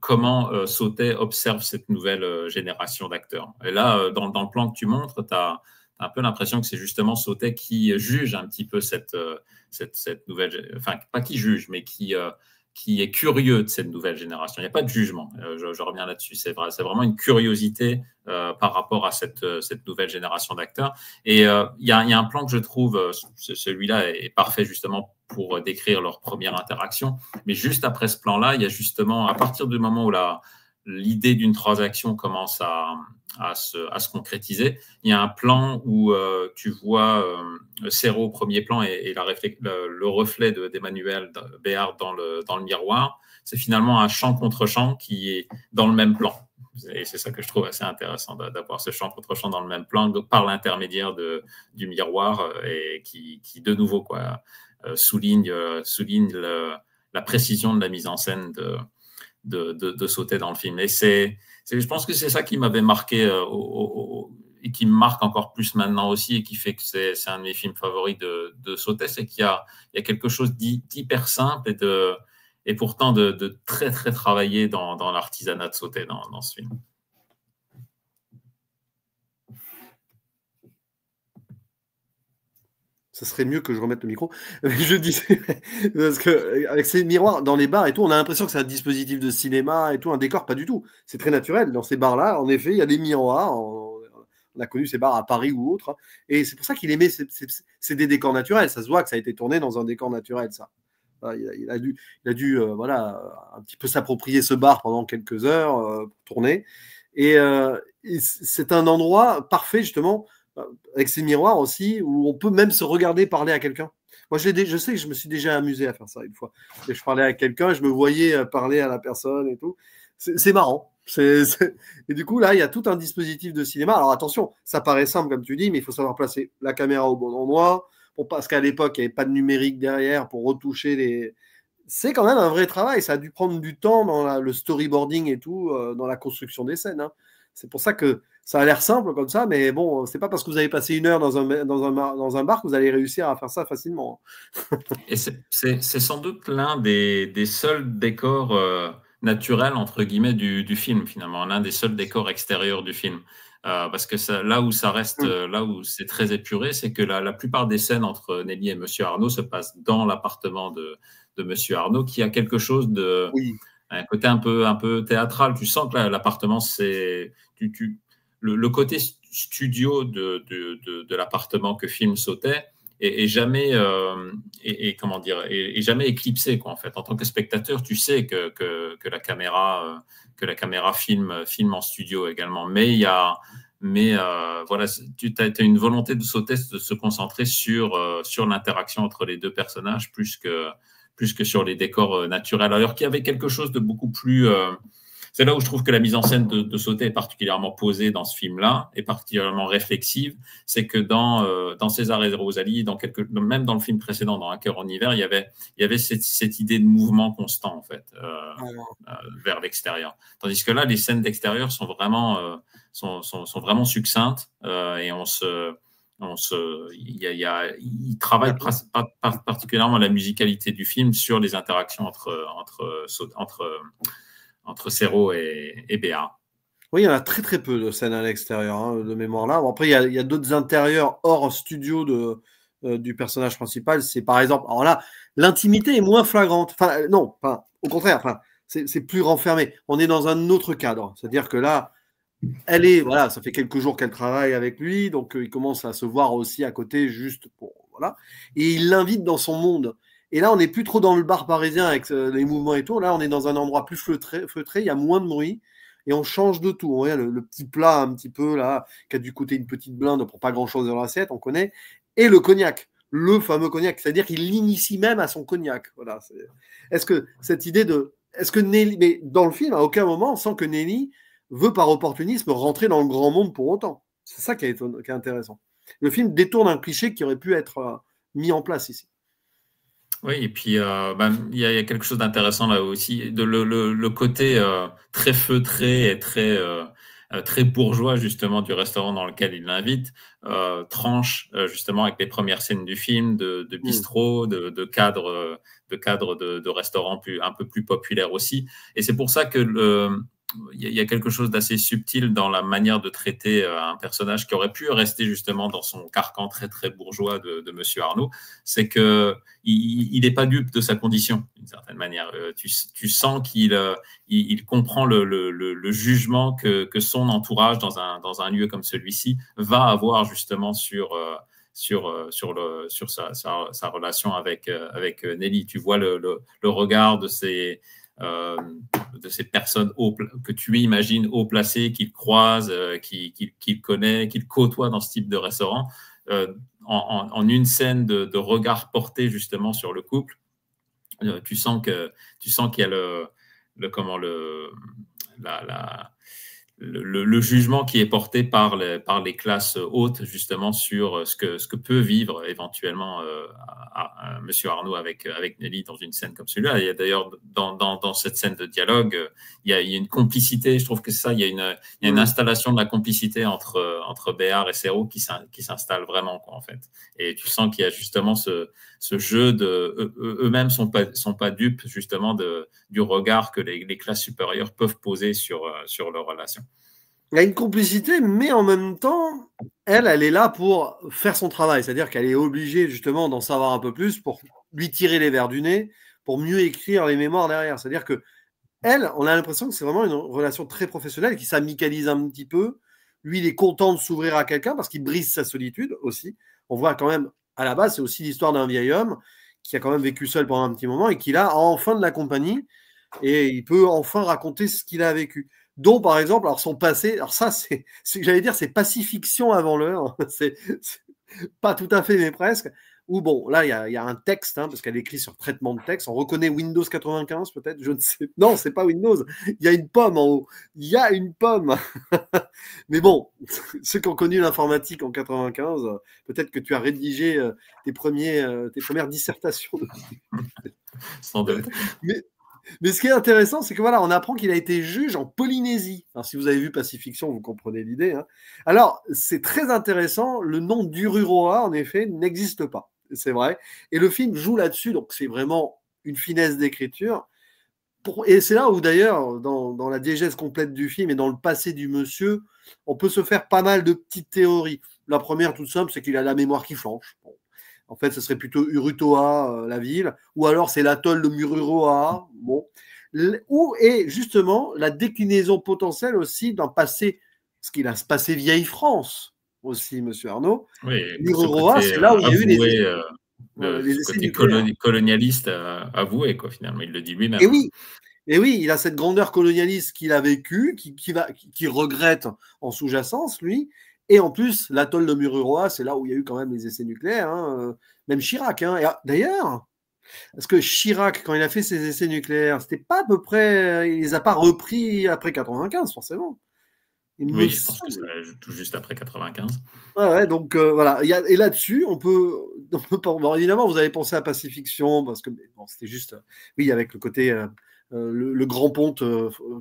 comment Sautet observe cette nouvelle génération d'acteurs. Et là, dans le plan que tu montres, tu as un peu l'impression que c'est justement Sautet qui juge un petit peu cette nouvelle... Enfin, pas qui juge, mais qui est curieux de cette nouvelle génération. Il n'y a pas de jugement, je reviens là-dessus. C'est vraiment une curiosité par rapport à cette nouvelle génération d'acteurs. Et il y a un plan que je trouve, celui-là est parfait justement pour décrire leur première interaction. Mais juste après ce plan-là, il y a justement, à partir du moment où l'idée d'une transaction commence à se concrétiser, il y a un plan où tu vois Serrault au premier plan et le reflet d'Emmanuel Béard dans le miroir. C'est finalement un champ contre champ qui est dans le même plan. Et c'est ça que je trouve assez intéressant, d'avoir ce champ contre champ dans le même plan par l'intermédiaire du miroir, et qui de nouveau, quoi, souligne la précision de la mise en scène de Sautet dans le film. Et je pense que c'est ça qui m'avait marqué et qui me marque encore plus maintenant aussi, et qui fait que c'est un de mes films favoris de Sautet, c'est qu'il y a quelque chose d'hyper simple et pourtant de très très travaillé dans l'artisanat de Sautet dans ce film. Ça serait mieux que je remette le micro. Je disais, parce qu'avec ces miroirs dans les bars et tout, on a l'impression que c'est un dispositif de cinéma et tout, un décor, pas du tout. C'est très naturel. Dans ces bars-là, en effet, il y a des miroirs. On a connu ces bars à Paris ou autres. Et c'est pour ça qu'il aimait, c'est des décors naturels. Ça se voit que ça a été tourné dans un décor naturel, ça. Voilà, il a dû voilà, un petit peu s'approprier ce bar pendant quelques heures pour tourner. Et c'est un endroit parfait, justement, avec ses miroirs aussi, où on peut même se regarder parler à quelqu'un. Moi, je sais que je me suis déjà amusé à faire ça une fois. Et je parlais à quelqu'un, je me voyais parler à la personne et tout. C'est marrant. Et du coup, là, il y a tout un dispositif de cinéma. Alors attention, ça paraît simple, comme tu dis, mais il faut savoir placer la caméra au bon endroit, parce qu'à l'époque, il n'y avait pas de numérique derrière pour retoucher les... C'est quand même un vrai travail. Ça a dû prendre du temps dans le storyboarding et tout, dans la construction des scènes. Hein. C'est pour ça que ça a l'air simple comme ça, mais bon, c'est pas parce que vous avez passé 1 heure dans un bar que vous allez réussir à faire ça facilement. Et c'est sans doute l'un des seuls décors naturels, entre guillemets, du film, finalement, l'un des seuls décors extérieurs du film. Parce que là où ça reste, là où c'est très épuré, c'est que la plupart des scènes entre Nelly et Monsieur Arnaud se passent dans l'appartement de Monsieur Arnaud, qui a quelque chose de... Oui. Un côté un peu théâtral. Tu sens que l'appartement, c'est... Le côté studio de l'appartement que film Sautet est jamais comment dire, est jamais éclipsé, quoi, en fait. En tant que spectateur, tu sais que la caméra filme en studio également, mais voilà, tu as une volonté de Sautet de se concentrer sur l'interaction entre les deux personnages plus que sur les décors naturels, alors qu'il y avait quelque chose de beaucoup plus... c'est là où je trouve que la mise en scène de Sautet est particulièrement posée dans ce film-là, et particulièrement réflexive. C'est que dans César et Rosalie, même dans le film précédent, dans Un cœur en hiver, il y avait cette idée de mouvement constant, en fait, vers l'extérieur. Tandis que là, les scènes d'extérieur sont vraiment succinctes, et il travaille particulièrement la musicalité du film sur les interactions entre Serrault et Béat. Oui, il y en a très très peu de scènes à l'extérieur, hein, de mémoire là. Bon, après, il y a d'autres intérieurs hors studio du personnage principal. C'est par exemple, alors là, l'intimité est moins flagrante. Enfin, non, au contraire, c'est plus renfermé. On est dans un autre cadre. C'est-à-dire que là, voilà, ça fait quelques jours qu'elle travaille avec lui, donc il commence à se voir aussi à côté, juste pour, voilà. Et il l'invite dans son monde. Et là, on n'est plus trop dans le bar parisien avec les mouvements et tout. Là, on est dans un endroit plus feutré, il y a moins de bruit et on change de tout. On voit le petit plat un petit peu là, qui a dû coûter une petite blinde pour pas grand-chose dans l'assiette, on connaît. Et le cognac, le fameux cognac, c'est-à-dire qu'il l'initie même à son cognac. Voilà. Est-ce que cette idée est-ce que Nelly, mais dans le film, à aucun moment, on sent que Nelly veut par opportunisme rentrer dans le grand monde pour autant. C'est ça qui est intéressant. Le film détourne un cliché qui aurait pu être mis en place ici. Oui, et puis il y a quelque chose d'intéressant là aussi, le côté très feutré et très bourgeois justement du restaurant dans lequel il l'invite, tranche justement avec les premières scènes du film de bistrot, de cadre de restaurant un peu plus populaire aussi. Et c'est pour ça que il y a quelque chose d'assez subtil dans la manière de traiter un personnage qui aurait pu rester justement dans son carcan très très bourgeois de Monsieur Arnaud, c'est que il n'est pas dupe de sa condition d'une certaine manière. Tu sens qu'il comprend le jugement que son entourage dans un lieu comme celui-ci va avoir justement sur sa relation avec Nelly. Tu vois le regard de ces personnes que tu imagines haut placées, qu'il croise, qu'il connaît, qu'il côtoie dans ce type de restaurant, en une scène de regard porté justement sur le couple. Tu sens qu'il y a le jugement qui est porté par les classes hautes justement sur ce que peut vivre éventuellement Monsieur Arnaud avec Nelly dans une scène comme celui-là. Il y a d'ailleurs dans cette scène de dialogue, il y a une complicité. Je trouve que ça, il y a une installation de la complicité entre Béard et Serrault qui s'installe vraiment, quoi, en fait. Et tu sens qu'il y a justement ce jeu eux-mêmes sont pas dupes justement du regard que les classes supérieures peuvent poser sur leur relation. Il y a une complicité, mais en même temps, elle est là pour faire son travail. C'est-à-dire qu'elle est obligée justement d'en savoir un peu plus pour lui tirer les vers du nez, pour mieux écrire les mémoires derrière. C'est-à-dire que elle, on a l'impression que c'est vraiment une relation très professionnelle qui s'amicalise un petit peu. Lui, il est content de s'ouvrir à quelqu'un parce qu'il brise sa solitude aussi. On voit quand même, à la base, c'est aussi l'histoire d'un vieil homme qui a quand même vécu seul pendant un petit moment et qui là a enfin de la compagnie et il peut enfin raconter ce qu'il a vécu. Dont par exemple, alors son passé, alors ça j'allais dire c'est pacifiction avant l'heure, c'est pas tout à fait mais presque. Ou bon, là il y a un texte, hein, parce qu'elle écrit sur traitement de texte, on reconnaît Windows 95 peut-être, je ne sais, non c'est pas Windows, il y a une pomme en haut, il y a une pomme. Mais bon, ceux qui ont connu l'informatique en 95, peut-être que tu as rédigé tes premières dissertations. Sans doute. Mais ce qui est intéressant, c'est que voilà, on apprend qu'il a été juge en Polynésie. Alors, si vous avez vu Pacifiction, vous comprenez l'idée. Hein. Alors, c'est très intéressant. Le nom d'Ururoa, en effet, n'existe pas. C'est vrai. Et le film joue là-dessus. Donc, c'est vraiment une finesse d'écriture. Et c'est là où, d'ailleurs, dans la diégèse complète du film et dans le passé du monsieur, on peut se faire pas mal de petites théories. La première, toute simple, c'est qu'il a la mémoire qui flanche. Bon. En fait, ce serait plutôt Urutoa, la ville, ou alors c'est l'atoll de Mururoa. Bon. Où est justement la déclinaison potentielle aussi d'un passé, ce qu'il a se passé vieille France aussi, monsieur Arnaud. Oui, Mururoa, c'est là où il y a eu les essais côté nucléaires. colonialiste avoué, quoi, finalement, il le dit lui-même. Et oui, il a cette grandeur colonialiste qu'il a vécue, qui regrette en sous-jacence, lui. Et en plus, l'atoll de Mururoa, c'est là où il y a eu quand même les essais nucléaires, hein, même Chirac. Hein. D'ailleurs, parce que Chirac, quand il a fait ses essais nucléaires, c'était pas à peu près. Il les a pas repris après 95, forcément. Oui, je pense que c'est tout juste après 95. Ouais, donc voilà. Et là-dessus, on peut bon, évidemment, vous avez pensé à Pacifiction, parce que bon, c'était juste. Oui, avec le côté. Le grand ponte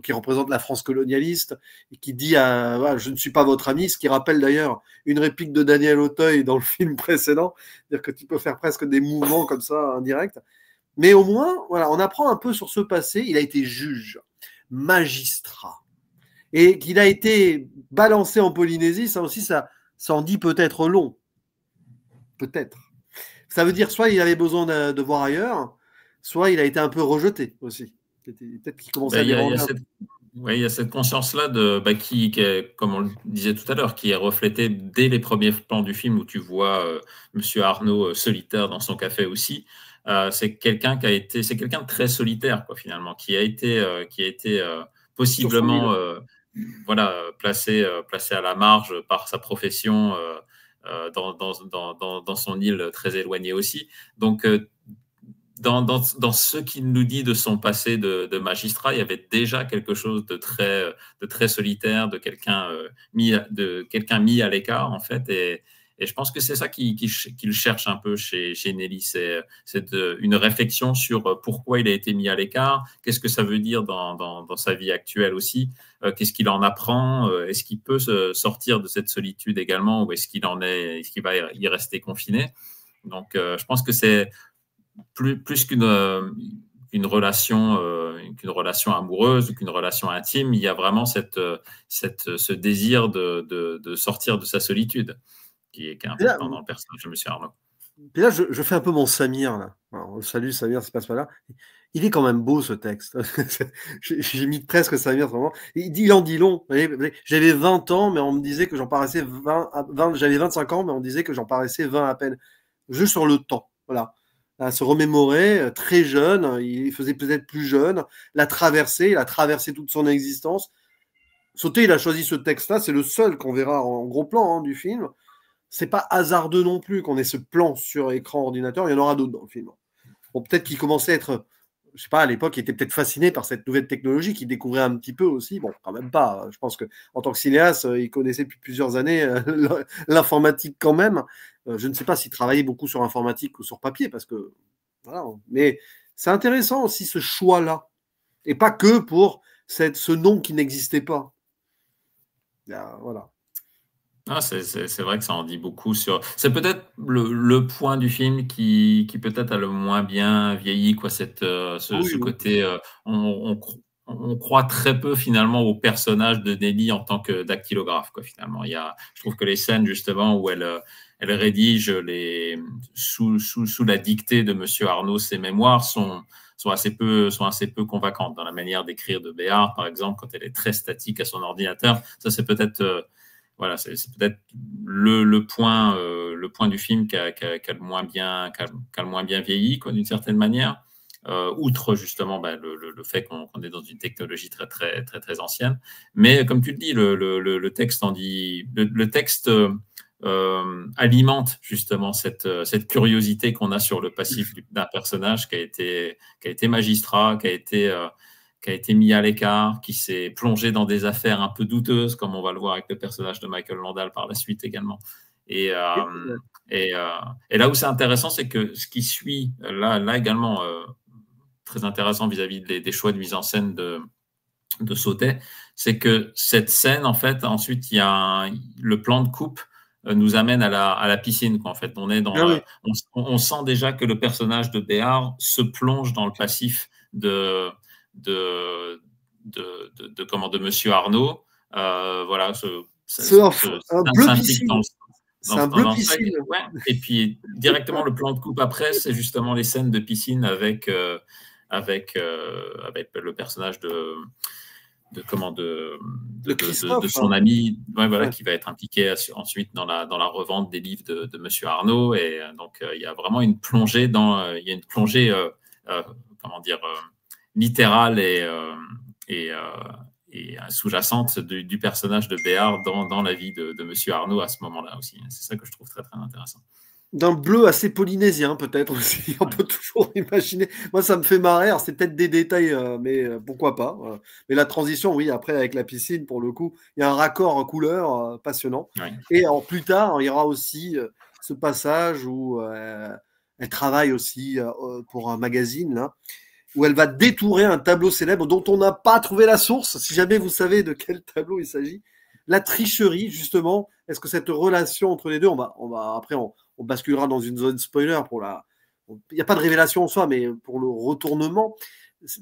qui représente la France colonialiste et qui dit voilà, je ne suis pas votre ami, ce qui rappelle d'ailleurs une réplique de Daniel Auteuil dans le film précédent, c'est-à-dire que tu peux faire presque des mouvements comme ça indirects. Mais au moins, voilà, on apprend un peu sur ce passé. Il a été juge, magistrat, et qu'il a été balancé en Polynésie. Ça aussi, ça en dit peut-être long, peut-être. Ça veut dire soit il avait besoin de voir ailleurs, soit il a été un peu rejeté aussi. Peut-être qu'il commençait à déranger. Il y a cette conscience-là qui, comme on le disait tout à l'heure, qui est reflétée dès les premiers plans du film où tu vois Monsieur Arnaud solitaire dans son café aussi. C'est quelqu'un de très solitaire, quoi, finalement, qui a été possiblement placé à la marge par sa profession dans son île très éloignée aussi. Donc dans ce qu'il nous dit de son passé de magistrat, il y avait déjà quelque chose de très solitaire, de quelqu'un mis à l'écart, en fait. Et je pense que c'est ça qu'il cherche un peu chez Nelly. C'est une réflexion sur pourquoi il a été mis à l'écart, qu'est-ce que ça veut dire dans sa vie actuelle aussi, qu'est-ce qu'il en apprend, est-ce qu'il peut se sortir de cette solitude également, ou est-ce qu'il va y rester confiné. Donc, je pense que c'est plus qu'une relation amoureuse ou qu'une relation intime, il y a vraiment ce désir de sortir de sa solitude qui est important dans le personnage de M. Arnaud. Puis là, je fais un peu mon Samir. Là. Alors, salut Samir, c'est pas là. Il est quand même beau ce texte. J'ai mis presque Samir ce moment. Il en dit long. J'avais 20 ans, mais on me disait que j'en paraissais 20. J'avais 25 ans, mais on me disait que j'en paraissais 20 à peine. Juste sur le temps. Voilà. À se remémorer, très jeune, il faisait peut-être plus jeune, il a traversé toute son existence. Sauté, il a choisi ce texte-là, c'est le seul qu'on verra en gros plan du film. C'est pas hasardeux non plus qu'on ait ce plan sur écran ordinateur, il y en aura d'autres dans le film. Bon, peut-être qu'il commençait à être, je sais pas, à l'époque, il était peut-être fasciné par cette nouvelle technologie qu'il découvrait un petit peu aussi. Bon, quand même pas. Je pense qu'en tant que cinéaste, il connaissait depuis plusieurs années l'informatique quand même. Je ne sais pas s'il travaillait beaucoup sur informatique ou sur papier, parce que voilà. Mais c'est intéressant aussi ce choix-là, et pas que pour ce nom qui n'existait pas. Voilà. Ah, c'est vrai que ça en dit beaucoup sur. C'est peut-être le point du film qui peut-être a le moins bien vieilli, quoi. Ce côté, on croit très peu finalement au personnage de Nelly en tant que dactylographe, quoi. Finalement, je trouve que les scènes justement où elle rédige sous la dictée de Monsieur Arnaud ses mémoires sont assez peu convaincantes dans la manière d'écrire de Béard, par exemple, quand elle est très statique à son ordinateur. Ça, c'est peut-être voilà, c'est peut-être le point du film qui a le moins bien vieilli, quoi, d'une certaine manière. Outre justement le fait qu'on est dans une technologie très très très très ancienne, mais comme tu le dis, le texte en dit, le texte alimente justement cette curiosité qu'on a sur le passif d'un personnage qui a été magistrat, qui a été mis à l'écart, qui s'est plongé dans des affaires un peu douteuses, comme on va le voir avec le personnage de Michael Landau par la suite également. Et là où c'est intéressant, c'est que ce qui suit, là également, très intéressant vis-à-vis des choix de mise en scène de Sautet, c'est que cette scène, en fait, ensuite, il y a le plan de coupe nous amène à la piscine, quoi, en fait. On est dans, on sent déjà que le personnage de Béard se plonge dans le passif de Monsieur Arnaud. Voilà, c'est un bleu piscine. C'est un bleu piscine. Ouais. Et puis, directement, le plan de coupe après, c'est justement les scènes de piscine avec le personnage de son ami, qui va être impliqué ensuite dans la revente des livres de Monsieur Arnaud. Et donc, il y a vraiment une plongée littérale et sous-jacente du personnage de Béard dans la vie de Monsieur Arnaud à ce moment-là aussi. C'est ça que je trouve très, très intéressant. D'un bleu assez polynésien, peut-être aussi. On peut toujours imaginer. Moi, ça me fait marrer. C'est peut-être des détails, mais pourquoi pas. Mais la transition, oui, après, avec la piscine, pour le coup, il y a un raccord en couleur passionnant. Ouais. Et plus tard, il y aura aussi ce passage où elle travaille aussi pour un magazine, là, où elle va détourer un tableau célèbre dont on n'a pas trouvé la source. Si jamais vous savez de quel tableau il s'agit. La tricherie, justement. Est-ce que cette relation entre les deux, après, on basculera dans une zone spoiler il n'y a pas de révélation en soi, mais pour le retournement.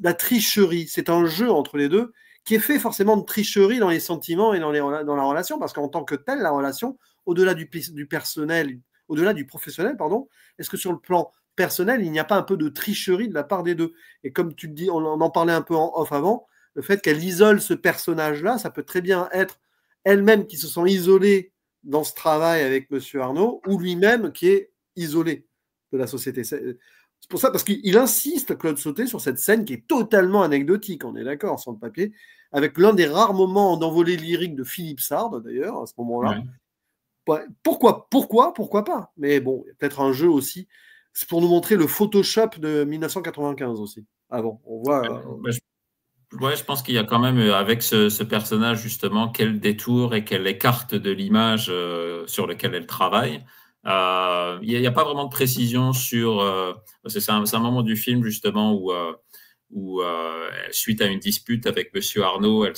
La tricherie, c'est un jeu entre les deux qui est fait forcément de tricherie dans les sentiments et dans la relation, parce qu'en tant que telle, la relation, au-delà du personnel, au-delà du professionnel, pardon, est-ce que sur le plan personnel, il n'y a pas un peu de tricherie de la part des deux? Et comme tu te dis, on en parlait un peu en off avant, le fait qu'elle isole ce personnage-là, ça peut très bien être elle-même qui se sent isolée dans ce travail avec Monsieur Arnaud, ou lui-même qui est isolé de la société. C'est pour ça, parce qu'il insiste, Claude Sautet, sur cette scène qui est totalement anecdotique, on est d'accord, sur le papier, avec l'un des rares moments d'envolée lyrique de Philippe Sard, d'ailleurs, à ce moment-là. Ouais. Pourquoi pas? Mais bon, il y a peut-être un jeu aussi. C'est pour nous montrer le Photoshop de 1995 aussi. Avant, on voit... Ouais, je pense qu'il y a quand même, avec ce personnage, justement, qu'elle détourne et qu'elle écarte de l'image sur laquelle elle travaille. Il n'y a pas vraiment de précision sur... c'est un moment du film, justement, où suite à une dispute avec Monsieur Arnaud, elle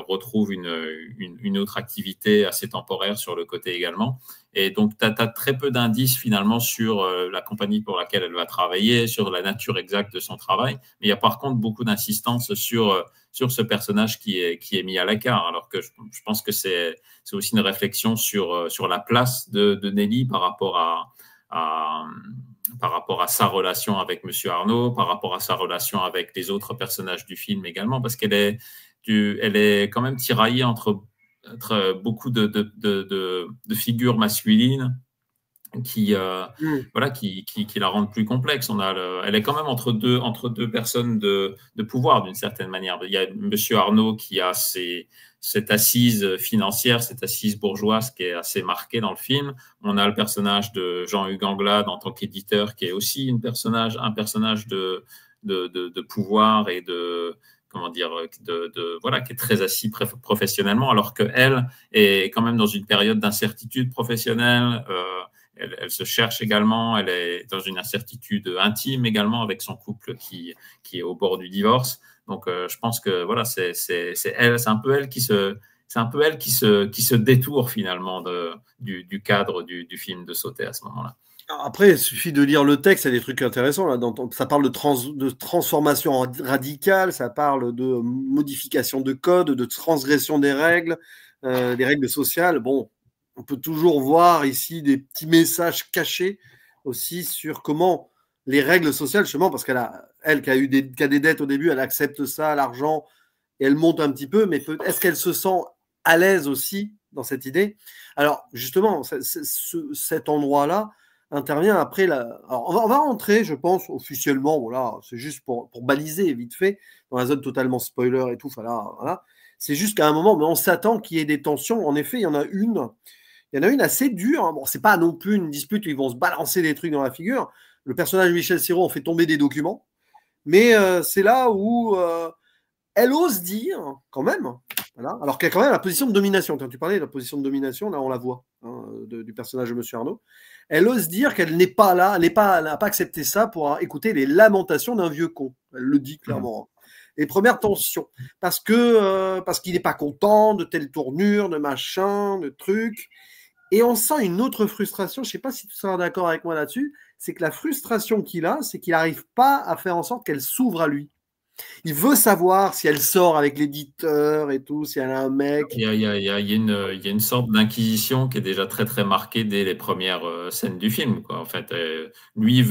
retrouve une autre activité assez temporaire sur le côté également. Et donc, tu as très peu d'indices finalement sur la compagnie pour laquelle elle va travailler, sur la nature exacte de son travail. Mais il y a par contre beaucoup d'insistance sur ce personnage qui est mis à l'écart. Alors que je pense que c'est aussi une réflexion sur la place de Nelly par rapport à sa relation avec Monsieur Arnaud, par rapport à sa relation avec les autres personnages du film également, parce qu'elle est quand même tiraillée entre beaucoup de figures masculines qui la rendent plus complexe. Elle est quand même entre deux personnes de pouvoir, d'une certaine manière. Il y a Monsieur Arnaud qui a cette assise financière, cette assise bourgeoise qui est assez marquée dans le film. On a le personnage de Jean-Hugues Anglade en tant qu'éditeur qui est aussi un personnage de pouvoir et qui est très assis professionnellement, alors qu'elle est quand même dans une période d'incertitude professionnelle. Elle se cherche également, elle est dans une incertitude intime également avec son couple qui est au bord du divorce. Donc, je pense que voilà, c'est un peu elle qui se détourne finalement du cadre du film de Sautet à ce moment-là. Après, il suffit de lire le texte, il y a des trucs intéressants là. Ça parle de transformation radicale, ça parle de modification de code, de transgression des règles sociales. Bon, on peut toujours voir ici des petits messages cachés aussi sur comment les règles sociales, justement, parce qui a des dettes au début, elle accepte ça, l'argent, et elle monte un petit peu, mais est-ce qu'elle se sent à l'aise aussi dans cette idée. Alors, justement, cet endroit-là intervient après la. Alors, on va rentrer, je pense, officiellement. Voilà, c'est juste pour baliser vite fait dans la zone totalement spoiler et tout. Voilà. C'est juste qu'à un moment, mais on s'attend qu'il y ait des tensions. En effet, il y en a une. Il y en a une assez dure. Bon, c'est pas non plus une dispute où ils vont se balancer des trucs dans la figure. Le personnage de Michel Serrault en fait tomber des documents. Mais c'est là où elle ose dire, quand même, voilà, alors qu'elle a quand même la position de domination. Quand tu parlais de la position de domination, là on la voit, hein, du personnage de Monsieur Arnaud. Elle ose dire qu'elle n'est pas là, elle n'a pas accepté ça pour écouter les lamentations d'un vieux con. Elle le dit clairement. Les premières tensions, parce qu'il n'est pas content de telle tournure, de machin, de trucs. Et on sent une autre frustration, je ne sais pas si tu seras d'accord avec moi là-dessus, c'est que la frustration qu'il a, c'est qu'il n'arrive pas à faire en sorte qu'elle s'ouvre à lui. Il veut savoir si elle sort avec l'éditeur et tout, si elle a un mec. Il y a une sorte d'inquisition qui est déjà très très marquée dès les premières scènes du film, quoi. En fait, lui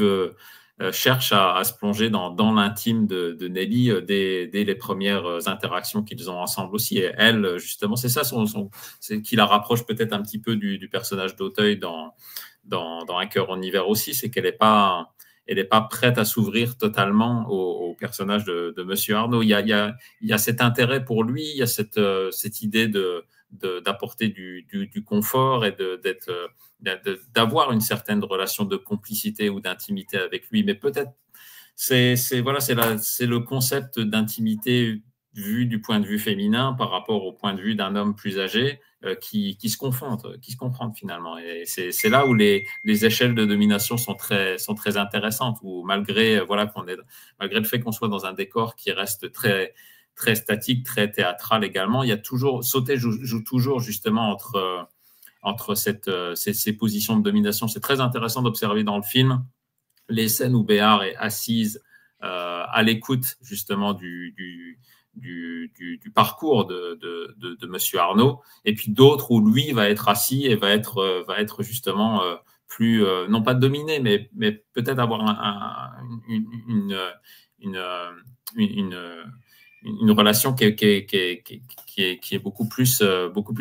cherche à se plonger dans l'intime de Nelly dès les premières interactions qu'ils ont ensemble aussi. Et elle, justement, c'est ça c'est qui la rapproche peut-être un petit peu du personnage d'Auteuil dans Un cœur en hiver aussi, c'est qu'elle n'est pas prête à s'ouvrir totalement au personnage de Monsieur Arnaud. Il y a cet intérêt pour lui, il y a cette idée d'apporter du confort et d'avoir une certaine relation de complicité ou d'intimité avec lui. Mais peut-être, c'est le concept d'intimité vu du point de vue féminin par rapport au point de vue d'un homme plus âgé qui se confrontent finalement. Et c'est là où les échelles de domination sont très intéressantes, où malgré le fait qu'on soit dans un décor qui reste très très statique, très théâtral également, il y a toujours Sautet joue toujours justement entre ces positions de domination. C'est très intéressant d'observer dans le film les scènes où Béard est assise à l'écoute justement du parcours de Monsieur Arnaud, et puis d'autres où lui va être assis et va être justement plus, non pas dominé, mais peut-être avoir une relation qui est beaucoup plus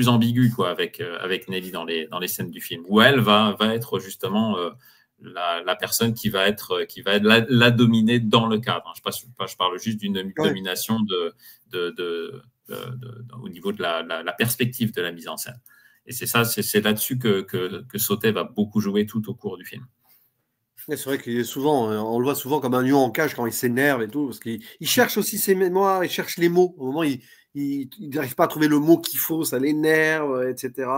ambiguë, quoi, avec Nelly dans les scènes du film, où elle va être justement la personne qui va être la dominée dans le cadre. Je parle juste d'une domination au niveau de la perspective de la mise en scène. Et c'est là-dessus que Sautet va beaucoup jouer tout au cours du film. C'est vrai qu'il est souvent, on le voit souvent comme un lion en cage quand il s'énerve et tout, parce qu'il cherche aussi ses mémoires, il cherche les mots. Au moment, il n'arrive pas à trouver le mot qu'il faut, ça l'énerve, etc.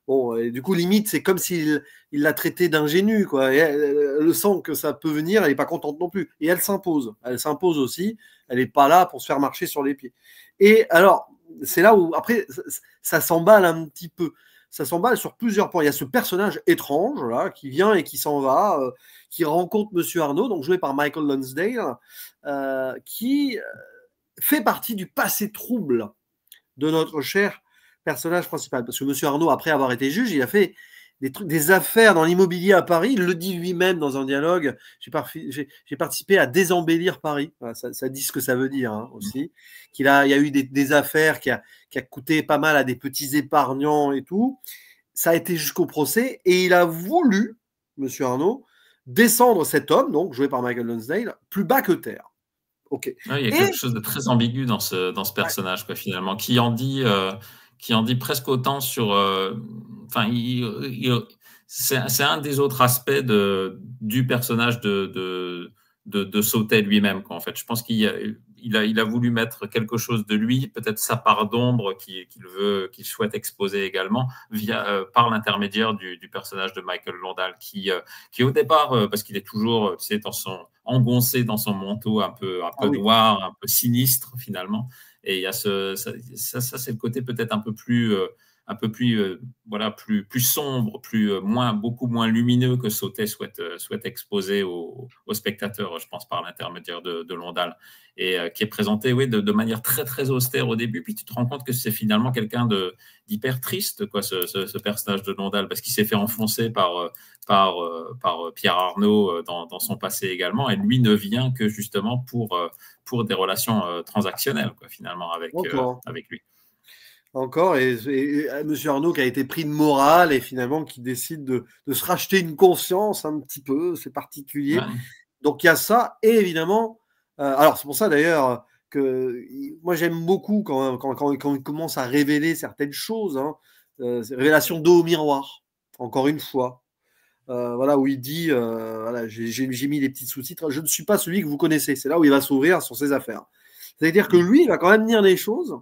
Bon, et du coup, limite, c'est comme s'il l'a traité d'ingénu, quoi. Et elle sent que ça peut venir, elle n'est pas contente non plus. Et elle s'impose. Elle s'impose aussi. Elle n'est pas là pour se faire marcher sur les pieds. Et alors, c'est là où, après, ça s'emballe un petit peu. Ça s'emballe sur plusieurs points. Il y a ce personnage étrange, là, qui vient et qui s'en va, qui rencontre Monsieur Arnaud, donc joué par Michael Lonsdale, qui fait partie du passé trouble de notre cher personnage principal. Parce que Monsieur Arnaud, après avoir été juge, il a fait des affaires dans l'immobilier à Paris. Il le dit lui-même dans un dialogue. J'ai participé à désembellir Paris. Voilà, ça dit ce que ça veut dire, hein, aussi. Il y a eu des affaires qui a coûté pas mal à des petits épargnants et tout. Ça a été jusqu'au procès et il a voulu, Monsieur Arnaud, descendre cet homme, donc joué par Michael Lonsdale, plus bas que terre. Okay. Ouais, il y a quelque chose de très ambigu dans ce personnage, quoi, finalement, qui en dit presque autant sur. C'est un des autres aspects du personnage de Sautet lui-même, quoi, en fait. Je pense qu'il a voulu mettre quelque chose de lui, peut-être sa part d'ombre qu'il souhaite exposer également par l'intermédiaire du personnage de Michael Londal, qui au départ, parce qu'il est toujours, tu sais, engoncé dans son manteau un peu noir, un peu sinistre finalement. Et il y a ça c'est le côté peut-être un peu plus plus sombre, beaucoup moins lumineux que Sautet souhaite exposer aux spectateurs, je pense, par l'intermédiaire de Londal, et qui est présenté, oui, de manière très très austère au début, puis tu te rends compte que c'est finalement quelqu'un d'hyper triste, quoi, ce personnage de Londal, parce qu'il s'est fait enfoncer par Pierre Arnaud dans son passé également, et lui ne vient que justement pour des relations transactionnelles, quoi, finalement, avec lui. Encore, et M. Arnaud qui a été pris de morale et finalement qui décide de se racheter une conscience un petit peu, c'est particulier. Ouais. Donc il y a ça, et évidemment, alors c'est pour ça d'ailleurs que moi j'aime beaucoup quand il commence à révéler certaines choses, hein, révélation d'eau au miroir, encore une fois. Voilà, où il dit, voilà, j'ai mis des petits sous-titres, je ne suis pas celui que vous connaissez. C'est là où il va s'ouvrir sur ses affaires. C'est-à-dire que lui, il va quand même dire des choses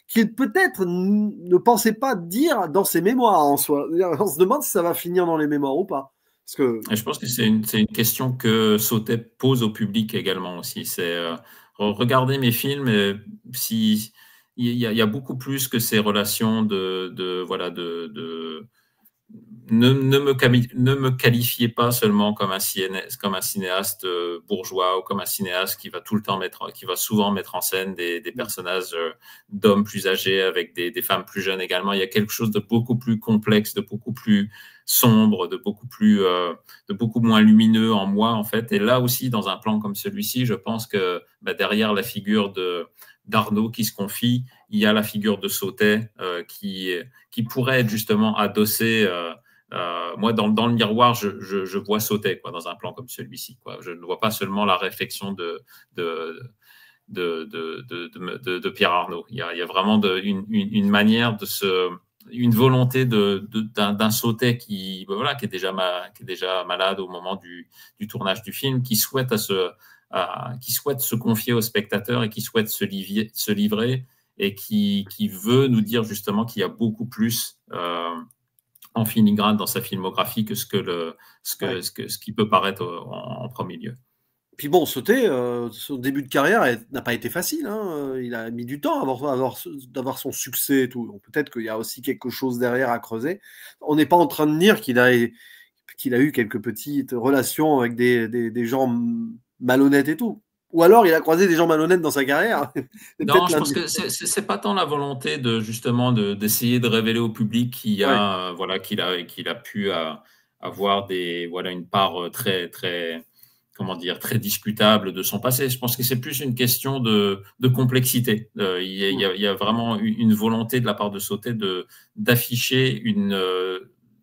qu'il peut-être ne pensait pas dire dans ses mémoires en soi. On se demande si ça va finir dans les mémoires ou pas. Parce que... Et je pense que c'est une question que Sautet pose au public également aussi. C'est regardez mes films, si, il y a beaucoup plus que ces relations voilà, ne me qualifiez pas seulement comme un cinéaste bourgeois ou comme un cinéaste qui va tout le temps qui va souvent mettre en scène des personnages d'hommes plus âgés avec des femmes plus jeunes également. Il y a quelque chose de beaucoup plus complexe, de beaucoup plus sombre, de beaucoup moins lumineux en moi, en fait. Et là aussi, dans un plan comme celui-ci, je pense que derrière la figure d'Arnaud qui se confie, il y a la figure de Sautet qui pourrait être justement adossée. Moi, dans le miroir, je vois Sautet dans un plan comme celui-ci. Je ne vois pas seulement la réflexion de Pierre Arnaud. Il y a vraiment une manière une volonté d'un Sautet qui est déjà malade au moment du tournage du film, qui souhaite se confier au spectateur et qui souhaite se livrer et qui veut nous dire justement qu'il y a beaucoup plus en filigrane dans sa filmographie que ce qui peut paraître en premier lieu. Puis bon, Sautet, son début de carrière n'a pas été facile, hein. Il a mis du temps d'avoir son succès et tout. Peut-être qu'il y a aussi quelque chose derrière à creuser. On n'est pas en train de dire qu'il a eu quelques petites relations avec des gens malhonnêtes et tout. Ou alors il a croisé des gens malhonnêtes dans sa carrière. Non, je pense que c'est pas tant la volonté d'essayer de révéler au public qu'il a pu avoir une part très comment dire, très discutable de son passé. Je pense que c'est plus une question de complexité. Il y a vraiment une volonté de la part de Sautet d'afficher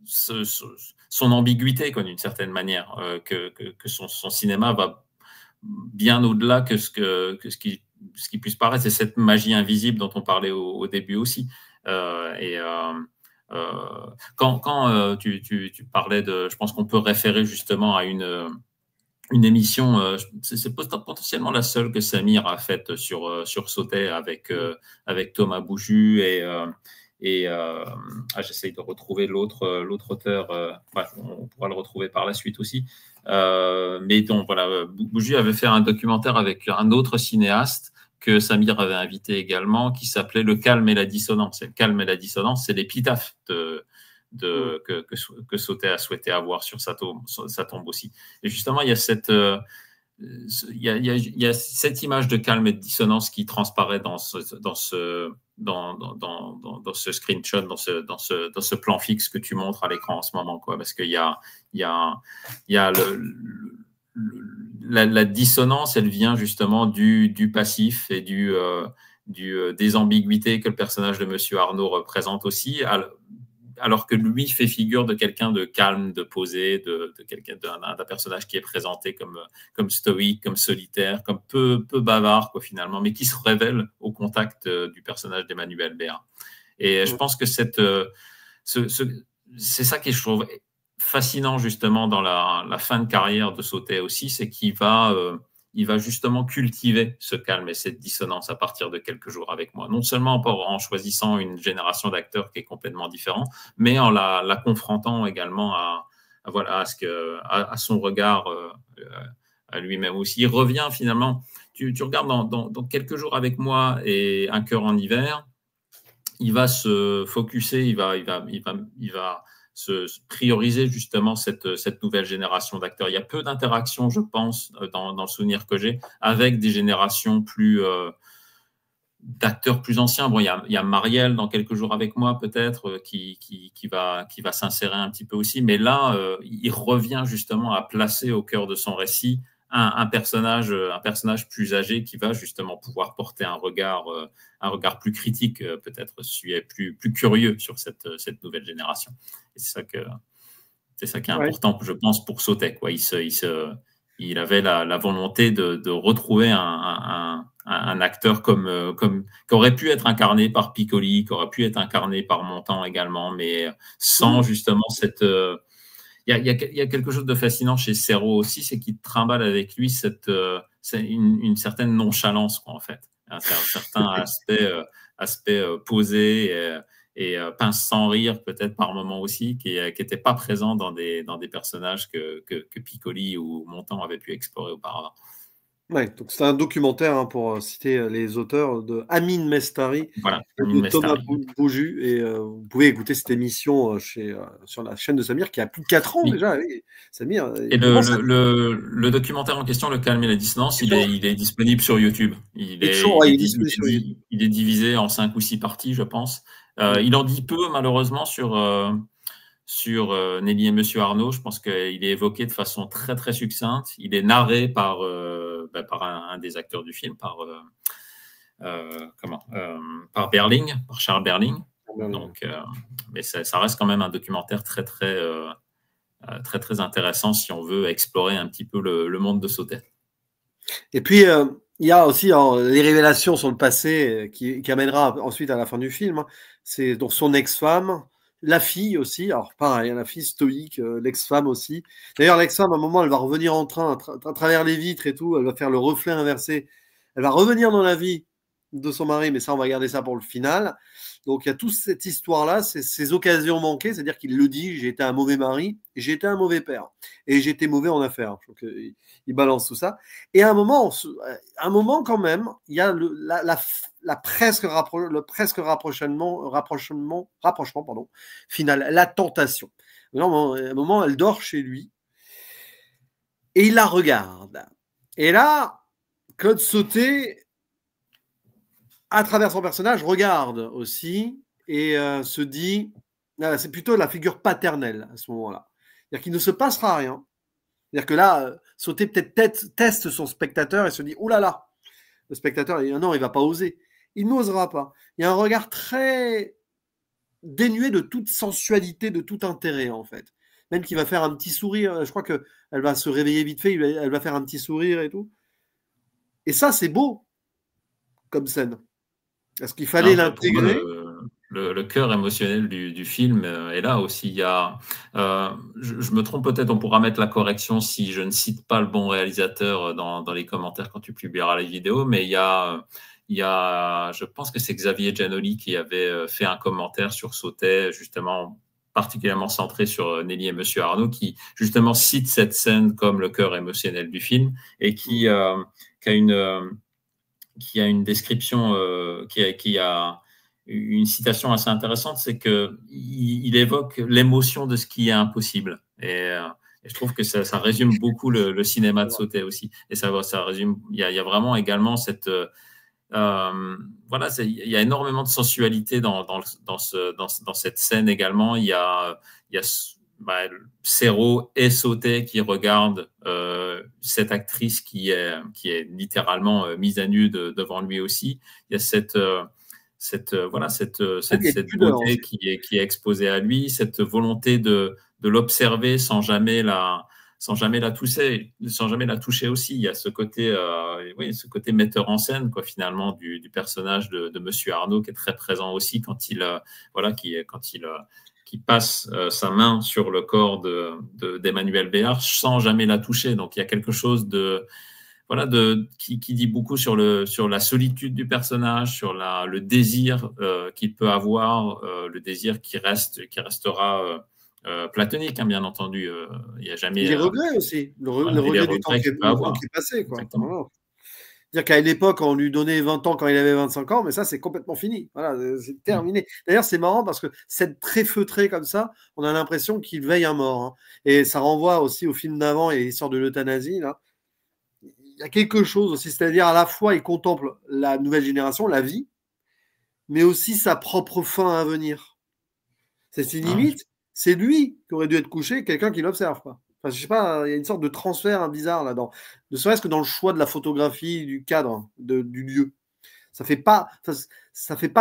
son ambiguïté, d'une certaine manière, que son cinéma va bien au-delà que ce qui puisse paraître. C'est cette magie invisible dont on parlait au début aussi. Quand tu parlais je pense qu'on peut référer justement à une émission, c'est potentiellement la seule que Samir a faite sur Sautet avec Thomas Bouju j'essaye de retrouver l'autre auteur, on pourra le retrouver par la suite aussi. Mais donc voilà, Bouju avait fait un documentaire avec un autre cinéaste que Samir avait invité également, qui s'appelait Le calme et la dissonance. Et le calme et la dissonance, c'est l'épitaphe que Sautet a souhaité avoir sur sa tombe aussi. Et justement, il y a cette image de calme et de dissonance qui transparaît dans ce screenshot, dans ce plan fixe que tu montres à l'écran en ce moment, parce qu'il y a la dissonance, elle vient justement du passif et des ambiguïtés que le personnage de Monsieur Arnaud représente aussi, alors que lui fait figure de quelqu'un de calme, de posé, d'un personnage qui est présenté comme stoïque, comme solitaire, comme peu bavard, finalement, mais qui se révèle au contact du personnage d'Emmanuel Béard. Et je pense que c'est ça qui je trouve fascinant justement dans la fin de carrière de Sautet aussi, c'est qu'il va justement cultiver ce calme et cette dissonance à partir de quelques jours avec moi. Non seulement en choisissant une génération d'acteurs qui est complètement différente, mais en la confrontant également à son regard à lui-même aussi. Il revient finalement, tu regardes dans quelques jours avec moi et Un cœur en hiver, il va se focuser, il va se prioriser justement cette nouvelle génération d'acteurs. Il y a peu d'interactions, je pense, dans le souvenir que j'ai, avec des générations d'acteurs plus anciens. Bon, il y a Marielle dans quelques jours avec moi, peut-être, qui va s'insérer un petit peu aussi. Mais là, il revient justement à placer au cœur de son récit un personnage plus âgé qui va justement pouvoir porter un regard plus critique, peut-être plus curieux sur cette nouvelle génération. Et c'est ça qui est important, je pense, pour Sautet, quoi. Il avait la volonté de retrouver un acteur qui aurait pu être incarné par Piccoli, qui aurait pu être incarné par Montand également, mais sans justement cette... Il y a quelque chose de fascinant chez Serrault aussi, c'est qu'il trimballe avec lui une certaine nonchalance, quoi, en fait. Un certain aspect posé et pince sans rire, peut-être par moment aussi, qui n'était pas présent dans des personnages que Piccoli ou Montand avaient pu explorer auparavant. Ouais, donc c'est un documentaire, pour citer les auteurs, de Amin Mestari, voilà, de Thomas Bouju, et vous pouvez écouter cette émission sur la chaîne de Samir qui a plus de 4 ans déjà. Oui. Samir, et le documentaire en question, Le Calme et la Dissonance, il est disponible sur YouTube. Il est divisé en 5 ou 6 parties, je pense. Il en dit peu, malheureusement, sur Nelly et Monsieur Arnaud. Je pense qu'il est évoqué de façon très très succincte. Il est narré par un des acteurs du film, par Berling, par Charles Berling. Donc, mais ça reste quand même un documentaire très très très intéressant si on veut explorer un petit peu le monde de Sautet. Et puis il y a aussi les révélations sur le passé qui amènera ensuite à la fin du film. C'est donc son ex-femme. La fille aussi, alors pareil, la fille stoïque, l'ex-femme aussi. D'ailleurs, l'ex-femme, à un moment, elle va revenir en train à travers les vitres et tout, elle va faire le reflet inversé. Elle va revenir dans la vie de son mari, mais ça, on va garder ça pour le final. Donc, il y a toute cette histoire-là, ces occasions manquées, c'est-à-dire qu'il le dit, j'ai été un mauvais mari, j'ai été un mauvais père, et j'ai été mauvais en affaires. Donc, il balance tout ça. Et à un moment quand même, il y a le presque rapprochement final, la tentation. À un moment, elle dort chez lui et il la regarde. Et là, Claude Sautet, à travers son personnage, regarde aussi et se dit, c'est plutôt la figure paternelle à ce moment-là. C'est-à-dire qu'il ne se passera rien. C'est-à-dire que là, Sautet peut-être teste son spectateur et se dit, oh là là, le spectateur, non, il ne va pas oser. Il n'osera pas. Il y a un regard très dénué de toute sensualité, de tout intérêt, en fait. Même qu'il va faire un petit sourire. Je crois qu'elle va se réveiller vite fait, elle va faire un petit sourire et tout. Et ça, c'est beau comme scène. Est-ce qu'il fallait l'intégrer? Le cœur émotionnel du film est là aussi. Il y a, je me trompe peut-être, on pourra mettre la correction si je ne cite pas le bon réalisateur dans les commentaires quand tu publieras la vidéo, mais il y a, je pense que c'est Xavier Giannoli qui avait fait un commentaire sur Sautet, justement particulièrement centré sur Nelly et Monsieur Arnaud, qui justement cite cette scène comme le cœur émotionnel du film et qui a une description, qui a une citation assez intéressante, c'est qu'il évoque l'émotion de ce qui est impossible. Et je trouve que ça résume beaucoup le cinéma de Sautet aussi. Et ça résume, il y a vraiment également cette... voilà, il y a énormément de sensualité dans cette scène également. Il y a Serrault et Sautet qui regardent cette actrice qui est littéralement mise à nu devant lui aussi. Il y a cette beauté qui est exposée à lui, cette volonté de l'observer sans jamais la toucher aussi. Il y a ce côté metteur en scène, quoi, finalement, du personnage de Monsieur Arnaud, qui est très présent aussi quand il passe sa main sur le corps d'Emmanuelle Béard sans jamais la toucher. Donc il y a quelque chose qui dit beaucoup sur la solitude du personnage, sur le désir qu'il peut avoir, le désir qui restera platonique, hein, bien entendu. Il y a jamais. Les regrets aussi, le regret du temps qui est passé, quoi. C'est-à-dire qu'à une époque, on lui donnait 20 ans quand il avait 25 ans, mais ça, c'est complètement fini. Voilà, c'est terminé. D'ailleurs, c'est marrant parce que cette très feutrée comme ça, on a l'impression qu'il veille un mort. Hein. Et ça renvoie aussi au film d'avant et l'histoire de l'euthanasie, là. Il y a quelque chose aussi, c'est-à-dire à la fois, il contemple la nouvelle génération, la vie, mais aussi sa propre fin à venir. C'est limite, c'est lui qui aurait dû être couché, quelqu'un qui l'observe, quoi. Enfin, je sais pas, il y a une sorte de transfert bizarre là-dedans. Ne serait-ce que dans le choix de la photographie, du cadre, du lieu. Ça fait pas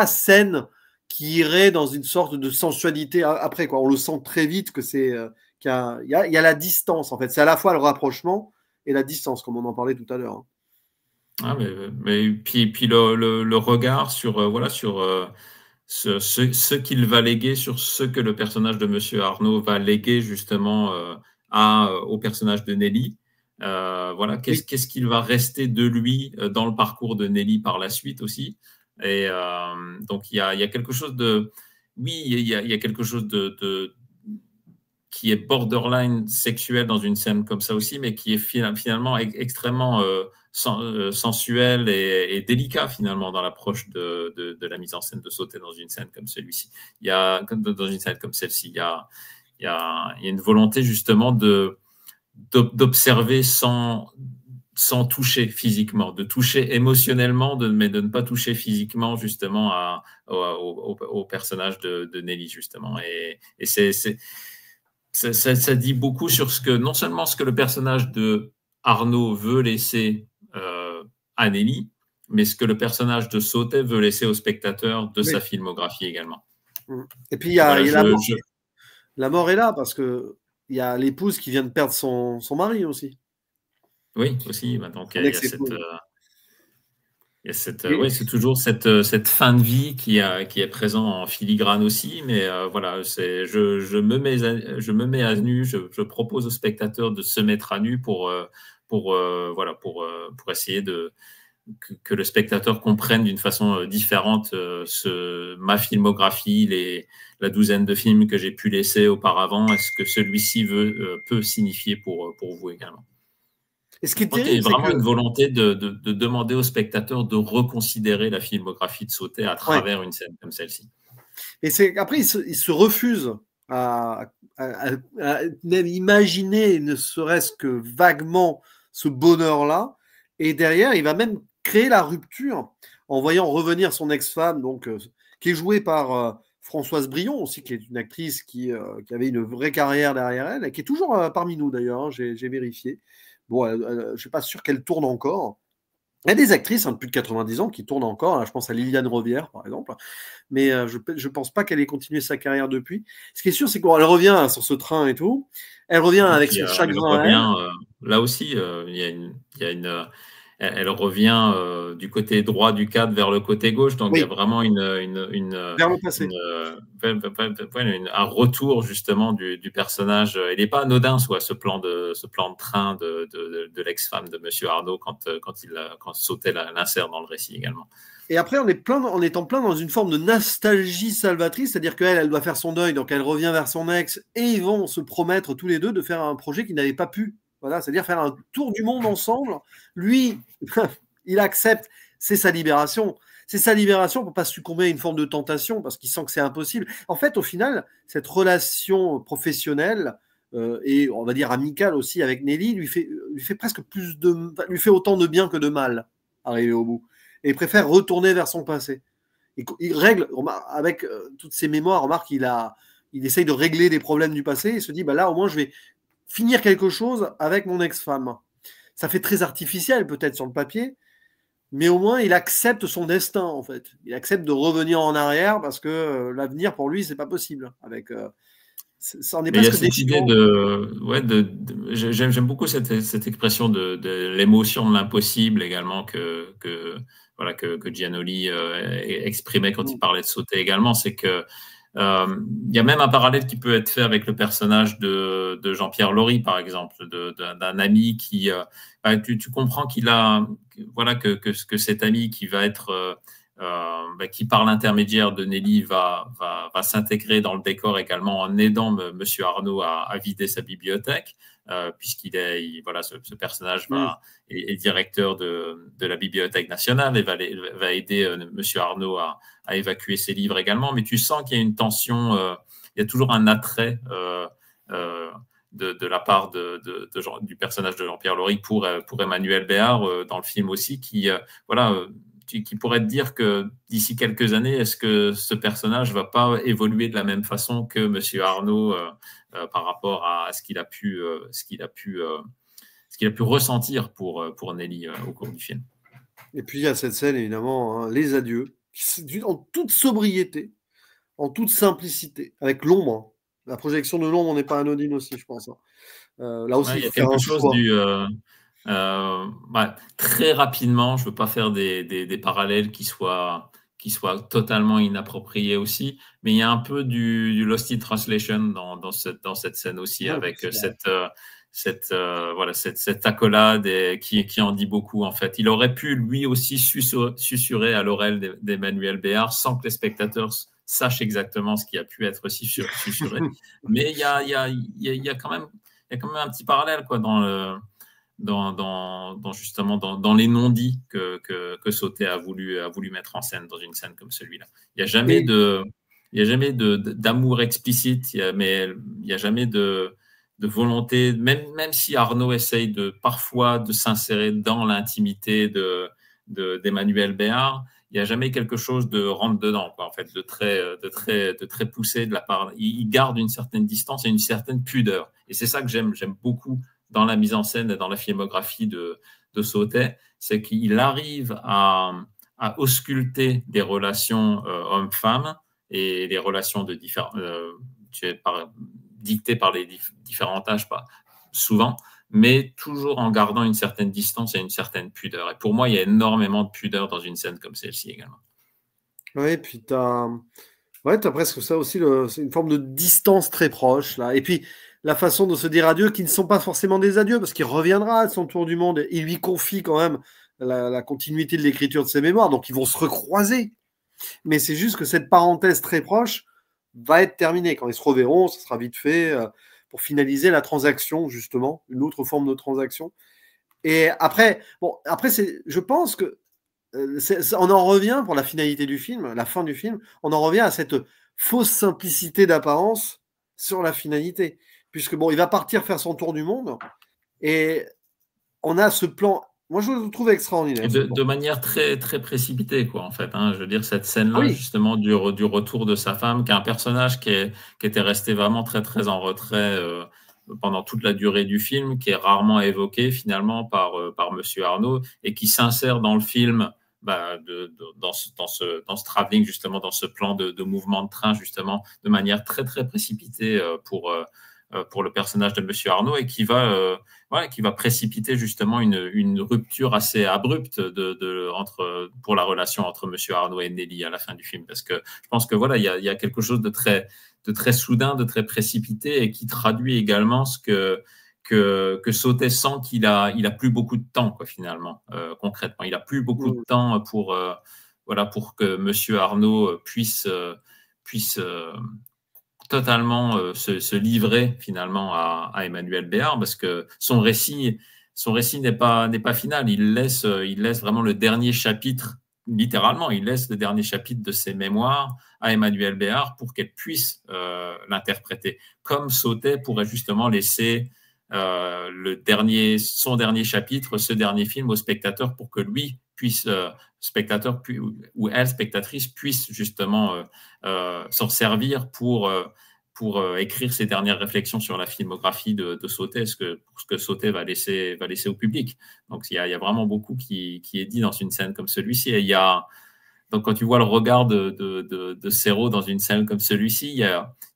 scène qui irait dans une sorte de sensualité après, quoi. On le sent très vite que il y a la distance, en fait. C'est à la fois le rapprochement et la distance, comme on en parlait tout à l'heure. Ah, mais puis le regard sur, voilà, sur ce qu'il va léguer, sur ce que le personnage de Monsieur Arnaud va léguer justement au personnage de Nelly. Voilà, Oui. qu'est-ce qu'il va rester de lui dans le parcours de Nelly par la suite aussi. Et donc il y a quelque chose de, oui, il y a quelque chose qui est borderline sexuel dans une scène comme ça aussi, mais qui est finalement extrêmement sensuel et délicat finalement dans l'approche de la mise en scène de sauter dans une scène comme celui-ci. Dans une scène comme celle-ci, il y a une volonté justement d'observer sans toucher physiquement, de toucher émotionnellement, mais de ne pas toucher physiquement justement au personnage de Nelly justement. Et ça dit beaucoup sur non seulement ce que le personnage de Arnaud veut laisser à Nelly, mais ce que le personnage de Sautet veut laisser au spectateur de sa filmographie également. Et puis il y a la mort. La mort est là parce que il y a l'épouse qui vient de perdre son mari aussi. Oui, aussi. Donc il y a c'est toujours cette fin de vie qui est présent en filigrane aussi, mais voilà, je me mets à nu, je propose au spectateur de se mettre à nu pour essayer que le spectateur comprenne d'une façon différente ma filmographie, la douzaine de films que j'ai pu laisser auparavant, est-ce que celui-ci peut signifier pour vous également. Et ce qui est terrible, il y a vraiment une volonté de demander au spectateur de reconsidérer la filmographie de Sautet à travers une scène comme celle-ci. Et après, il se refuse à même imaginer, ne serait-ce que vaguement, ce bonheur-là. Et derrière, il va même créer la rupture en voyant revenir son ex-femme, donc qui est jouée par Françoise Brion aussi, qui est une actrice qui avait une vraie carrière derrière elle, et qui est toujours parmi nous d'ailleurs, j'ai vérifié. Bon, je ne suis pas sûr qu'elle tourne encore. Il y a des actrices de plus de 90 ans qui tournent encore. Là, je pense à Liliane Rovière, par exemple. Mais je ne pense pas qu'elle ait continué sa carrière depuis. Ce qui est sûr, c'est qu'elle revient sur ce train et tout. Elle revient avec son chagrin à elle. Là aussi, elle revient du côté droit du cadre vers le côté gauche. Donc, il y a vraiment vers le passé. Un retour justement du personnage. Il n'est pas anodin, ce plan de train de l'ex-femme de Monsieur Arnaud quand Sautet l'insère dans le récit également. Et après, on est en plein dans une forme de nostalgie salvatrice, c'est-à-dire elle doit faire son deuil, donc elle revient vers son ex, et ils vont se promettre tous les deux de faire un projet qu'ils n'avaient pas pu. Voilà, c'est-à-dire faire un tour du monde ensemble. Lui, il accepte, c'est sa libération. C'est sa libération pour ne pas succomber à une forme de tentation, parce qu'il sent que c'est impossible. En fait, au final, cette relation professionnelle et on va dire amicale aussi avec Nelly lui fait presque lui fait autant de bien que de mal, arrivé au bout. Et il préfère retourner vers son passé. Il règle, avec toutes ses mémoires, remarque, il essaye de régler les problèmes du passé. Il se dit, bah là, au moins, je vais finir quelque chose avec mon ex-femme. Ça fait très artificiel, peut-être, sur le papier, mais au moins, il accepte son destin, en fait. Il accepte de revenir en arrière parce que l'avenir, pour lui, c'est pas possible. Ça en est presque déchirant. J'aime beaucoup cette expression de l'émotion de l'impossible également que Giannoli exprimait quand il parlait de Sauter également. C'est que il y a même un parallèle qui peut être fait avec le personnage de Jean-Pierre Laury, par exemple, d'un ami qui tu comprends qu'il a que cet ami qui va être qui par l'intermédiaire de Nelly va s'intégrer dans le décor également en aidant Monsieur Arnaud à vider sa bibliothèque, puisqu'il est ce personnage est directeur de la Bibliothèque nationale et va aider Monsieur Arnaud à évacuer ses livres également. Mais tu sens qu'il y a une tension, il y a toujours un attrait de la part du personnage de Jean-Pierre Laury pour Emmanuel Béard dans le film aussi, qui qui pourrait te dire que d'ici quelques années, est-ce que ce personnage ne va pas évoluer de la même façon que M. Arnaud par rapport à ce qu'il a pu ressentir pour Nelly au cours du film. Et puis il y a cette scène, évidemment, hein, les adieux, en toute sobriété, en toute simplicité, avec l'ombre. La projection de l'ombre n'est pas anodine aussi, je pense. Là aussi, il y a quelque chose très rapidement, je ne veux pas faire des parallèles qui soient totalement inappropriés aussi, mais il y a un peu du Lost in Translation dans cette scène aussi, avec cette accolade qui en dit beaucoup, en fait. Il aurait pu, lui aussi, susurrer à l'oreille d'Emmanuel Béard sans que les spectateurs sachent exactement ce qui a pu être susurré. Mais il y a quand même un petit parallèle, quoi, justement dans les non-dits que Sautet a voulu mettre en scène dans une scène comme celui-là. Il n'y a jamais d'amour explicite, mais il n'y a jamais de volonté, même si Arnaud essaye parfois de s'insérer dans l'intimité d'Emmanuel Béard, il n'y a jamais quelque chose de rentre dedans, quoi, en fait, de très poussé de la part. Il garde une certaine distance et une certaine pudeur. Et c'est ça que j'aime beaucoup dans la mise en scène et dans la filmographie de Sautet, c'est qu'il arrive à ausculter des relations hommes-femmes et les relations dictées par les différents âges, pas souvent, mais toujours en gardant une certaine distance et une certaine pudeur. Et pour moi, il y a énormément de pudeur dans une scène comme celle-ci également. Oui, puis tu as presque ça aussi, c'est une forme de distance très proche, là. Et puis, la façon de se dire adieu, qui ne sont pas forcément des adieux, parce qu'il reviendra à son tour du monde, et il lui confie quand même la continuité de l'écriture de ses mémoires, donc ils vont se recroiser. Mais c'est juste que cette parenthèse très proche va être terminée. Quand ils se reverront, ça sera vite fait pour finaliser la transaction, justement, une autre forme de transaction. Et après, je pense que on en revient pour la finalité du film, la fin du film, on en revient à cette fausse simplicité d'apparence sur la finalité. Puisque il va partir faire son tour du monde et on a ce plan. Moi, je le trouve extraordinaire. De manière très, très précipitée, quoi, en fait. Hein. Je veux dire, cette scène-là, justement, du retour de sa femme, qui est un personnage qui était resté vraiment très, très en retrait pendant toute la durée du film, qui est rarement évoqué, finalement, par Monsieur Arnaud, et qui s'insère dans le film dans ce travelling, justement, dans ce plan de mouvement de train, justement, de manière très, très précipitée pour le personnage de Monsieur Arnaud, et qui va précipiter justement une rupture assez abrupte pour la relation entre Monsieur Arnaud et Nelly à la fin du film, parce que je pense que il y a quelque chose de très soudain, de très précipité, et qui traduit également ce que Sautet sent qu'il a plus beaucoup de temps, quoi, finalement, concrètement. Il a plus beaucoup de temps pour que Monsieur Arnaud puisse totalement se livrer finalement à Emmanuel Béard, parce que son récit n'est pas final. Il laisse vraiment le dernier chapitre, littéralement, il laisse le dernier chapitre de ses mémoires à Emmanuel Béard pour qu'elle puisse l'interpréter. Comme Sautet pourrait justement laisser son dernier chapitre, ce dernier film au spectateur, pour que lui puisse, spectateur ou elle, spectatrice, puisse justement s'en servir pour écrire ses dernières réflexions sur la filmographie de Sautet, ce que Sautet va laisser au public. Donc il y a vraiment beaucoup qui est dit dans une scène comme celui-ci. Et donc quand tu vois le regard de Serrault dans une scène comme celui-ci, il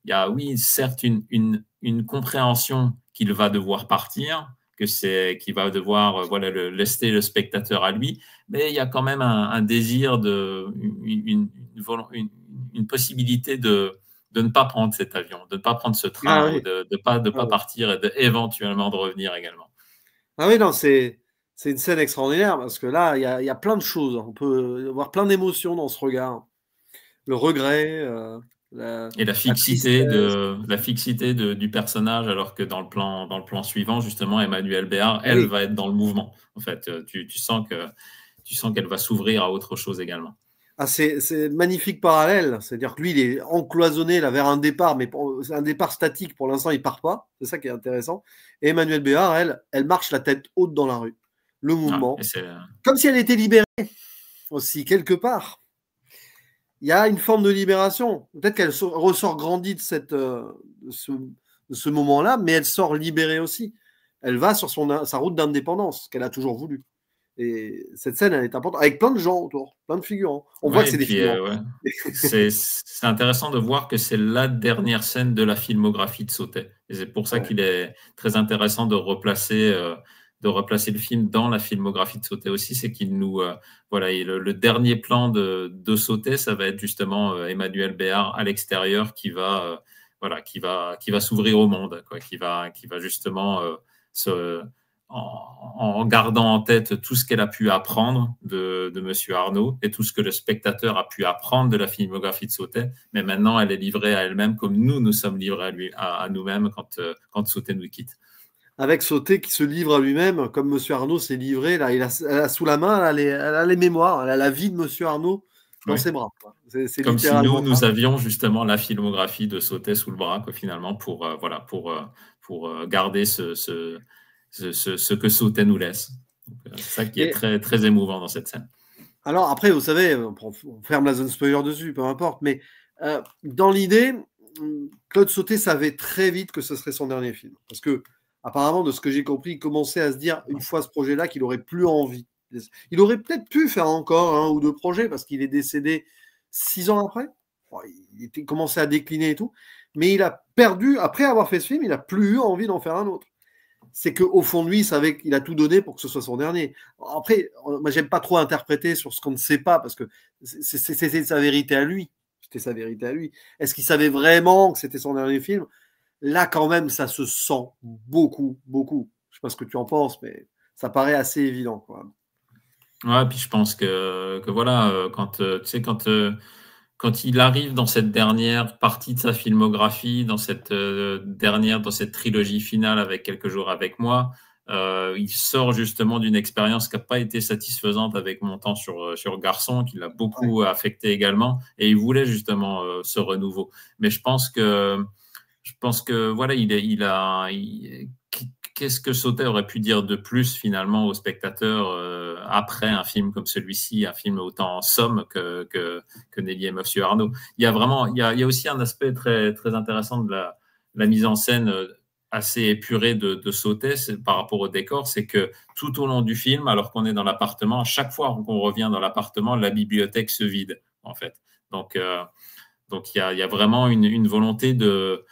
y a oui, certes une compréhension qu'il va devoir partir, qu'il va devoir laisser le spectateur à lui, mais il y a quand même un désir, une possibilité de ne pas prendre cet avion, de ne pas prendre ce train, ou de ne pas partir, et éventuellement de revenir également. Ah oui, non, c'est une scène extraordinaire, parce que là, il y a plein de choses. On peut avoir plein d'émotions dans ce regard. Le regret, et la fixité du personnage, alors que dans le plan suivant, justement, Emmanuel Béard, elle va être dans le mouvement. En fait, tu sens qu'elle va s'ouvrir à autre chose également. Ah, c'est magnifique parallèle. C'est-à-dire que lui, il est encloisonné là vers un départ, mais c'est un départ statique. Pour l'instant, il part pas. C'est ça qui est intéressant. Et Emmanuel Béard, elle marche la tête haute dans la rue. Le mouvement. Comme si elle était libérée. aussi, quelque part, il y a une forme de libération. Peut-être qu'elle ressort grandie de ce moment-là, mais elle sort libérée aussi. Elle va sur sa route d'indépendance qu'elle a toujours voulu. Et cette scène, elle est importante, avec plein de gens autour, plein de figurants. On voit que c'est des figurants. C'est intéressant de voir que c'est la dernière scène de la filmographie de Sautet. Et c'est pour ça qu'il est très intéressant de replacer le film dans la filmographie de Sautet aussi. C'est qu'il nous... voilà, et le dernier plan de Sautet, ça va être justement Emmanuel Béard à l'extérieur qui va s'ouvrir au monde, quoi, qui va justement en gardant en tête tout ce qu'elle a pu apprendre de Monsieur Arnaud et tout ce que le spectateur a pu apprendre de la filmographie de Sautet, mais maintenant elle est livrée à elle-même comme nous sommes livrés à nous-mêmes quand Sautet nous quitte. Avec Sautet qui se livre à lui-même, comme Monsieur Arnaud s'est livré, là, elle a sous la main, elle a les mémoires, elle a la vie de Monsieur Arnaud dans ses bras. C'est comme si nous avions justement la filmographie de Sautet sous le bras, quoi, finalement, pour garder ce que Sautet nous laisse. C'est ça qui est très, très émouvant dans cette scène. Alors après, vous savez, on ferme la zone spoiler dessus, peu importe, mais dans l'idée, Claude Sautet savait très vite que ce serait son dernier film. Parce que, apparemment, de ce que j'ai compris, il commençait à se dire, une fois ce projet-là, qu'il n'aurait plus envie. Il aurait peut-être pu faire encore 1 ou 2 projets, parce qu'il est décédé 6 ans après. Il commençait à décliner et tout. Mais il a perdu, après avoir fait ce film, il n'a plus eu envie d'en faire un autre. C'est qu'au fond de lui, il savait qu'il a tout donné pour que ce soit son dernier. Après, moi, j'aime pas trop interpréter sur ce qu'on ne sait pas, parce que c'était sa vérité à lui. C'était sa vérité à lui. Est-ce qu'il savait vraiment que c'était son dernier film? Là, quand même, ça se sent beaucoup, beaucoup. Je sais pas ce que tu en penses, mais ça paraît assez évident, quoi. Ouais, puis je pense que voilà, quand il arrive dans cette dernière partie de sa filmographie, dans cette trilogie finale avec Quelques jours avec moi, il sort justement d'une expérience qui n'a pas été satisfaisante avec Mon temps sur Garçon, qui l'a beaucoup affecté également, et il voulait justement ce renouveau. Mais je pense que voilà, qu'est-ce que Sautet aurait pu dire de plus finalement aux spectateurs après un film comme celui-ci, un film autant en somme que Nelly et Monsieur Arnaud. Il y a aussi un aspect très, très intéressant de la mise en scène assez épurée de Sautet par rapport au décor, c'est que tout au long du film, alors qu'on est dans l'appartement, à chaque fois qu'on revient dans l'appartement, la bibliothèque se vide, en fait. Donc il y a vraiment une volonté de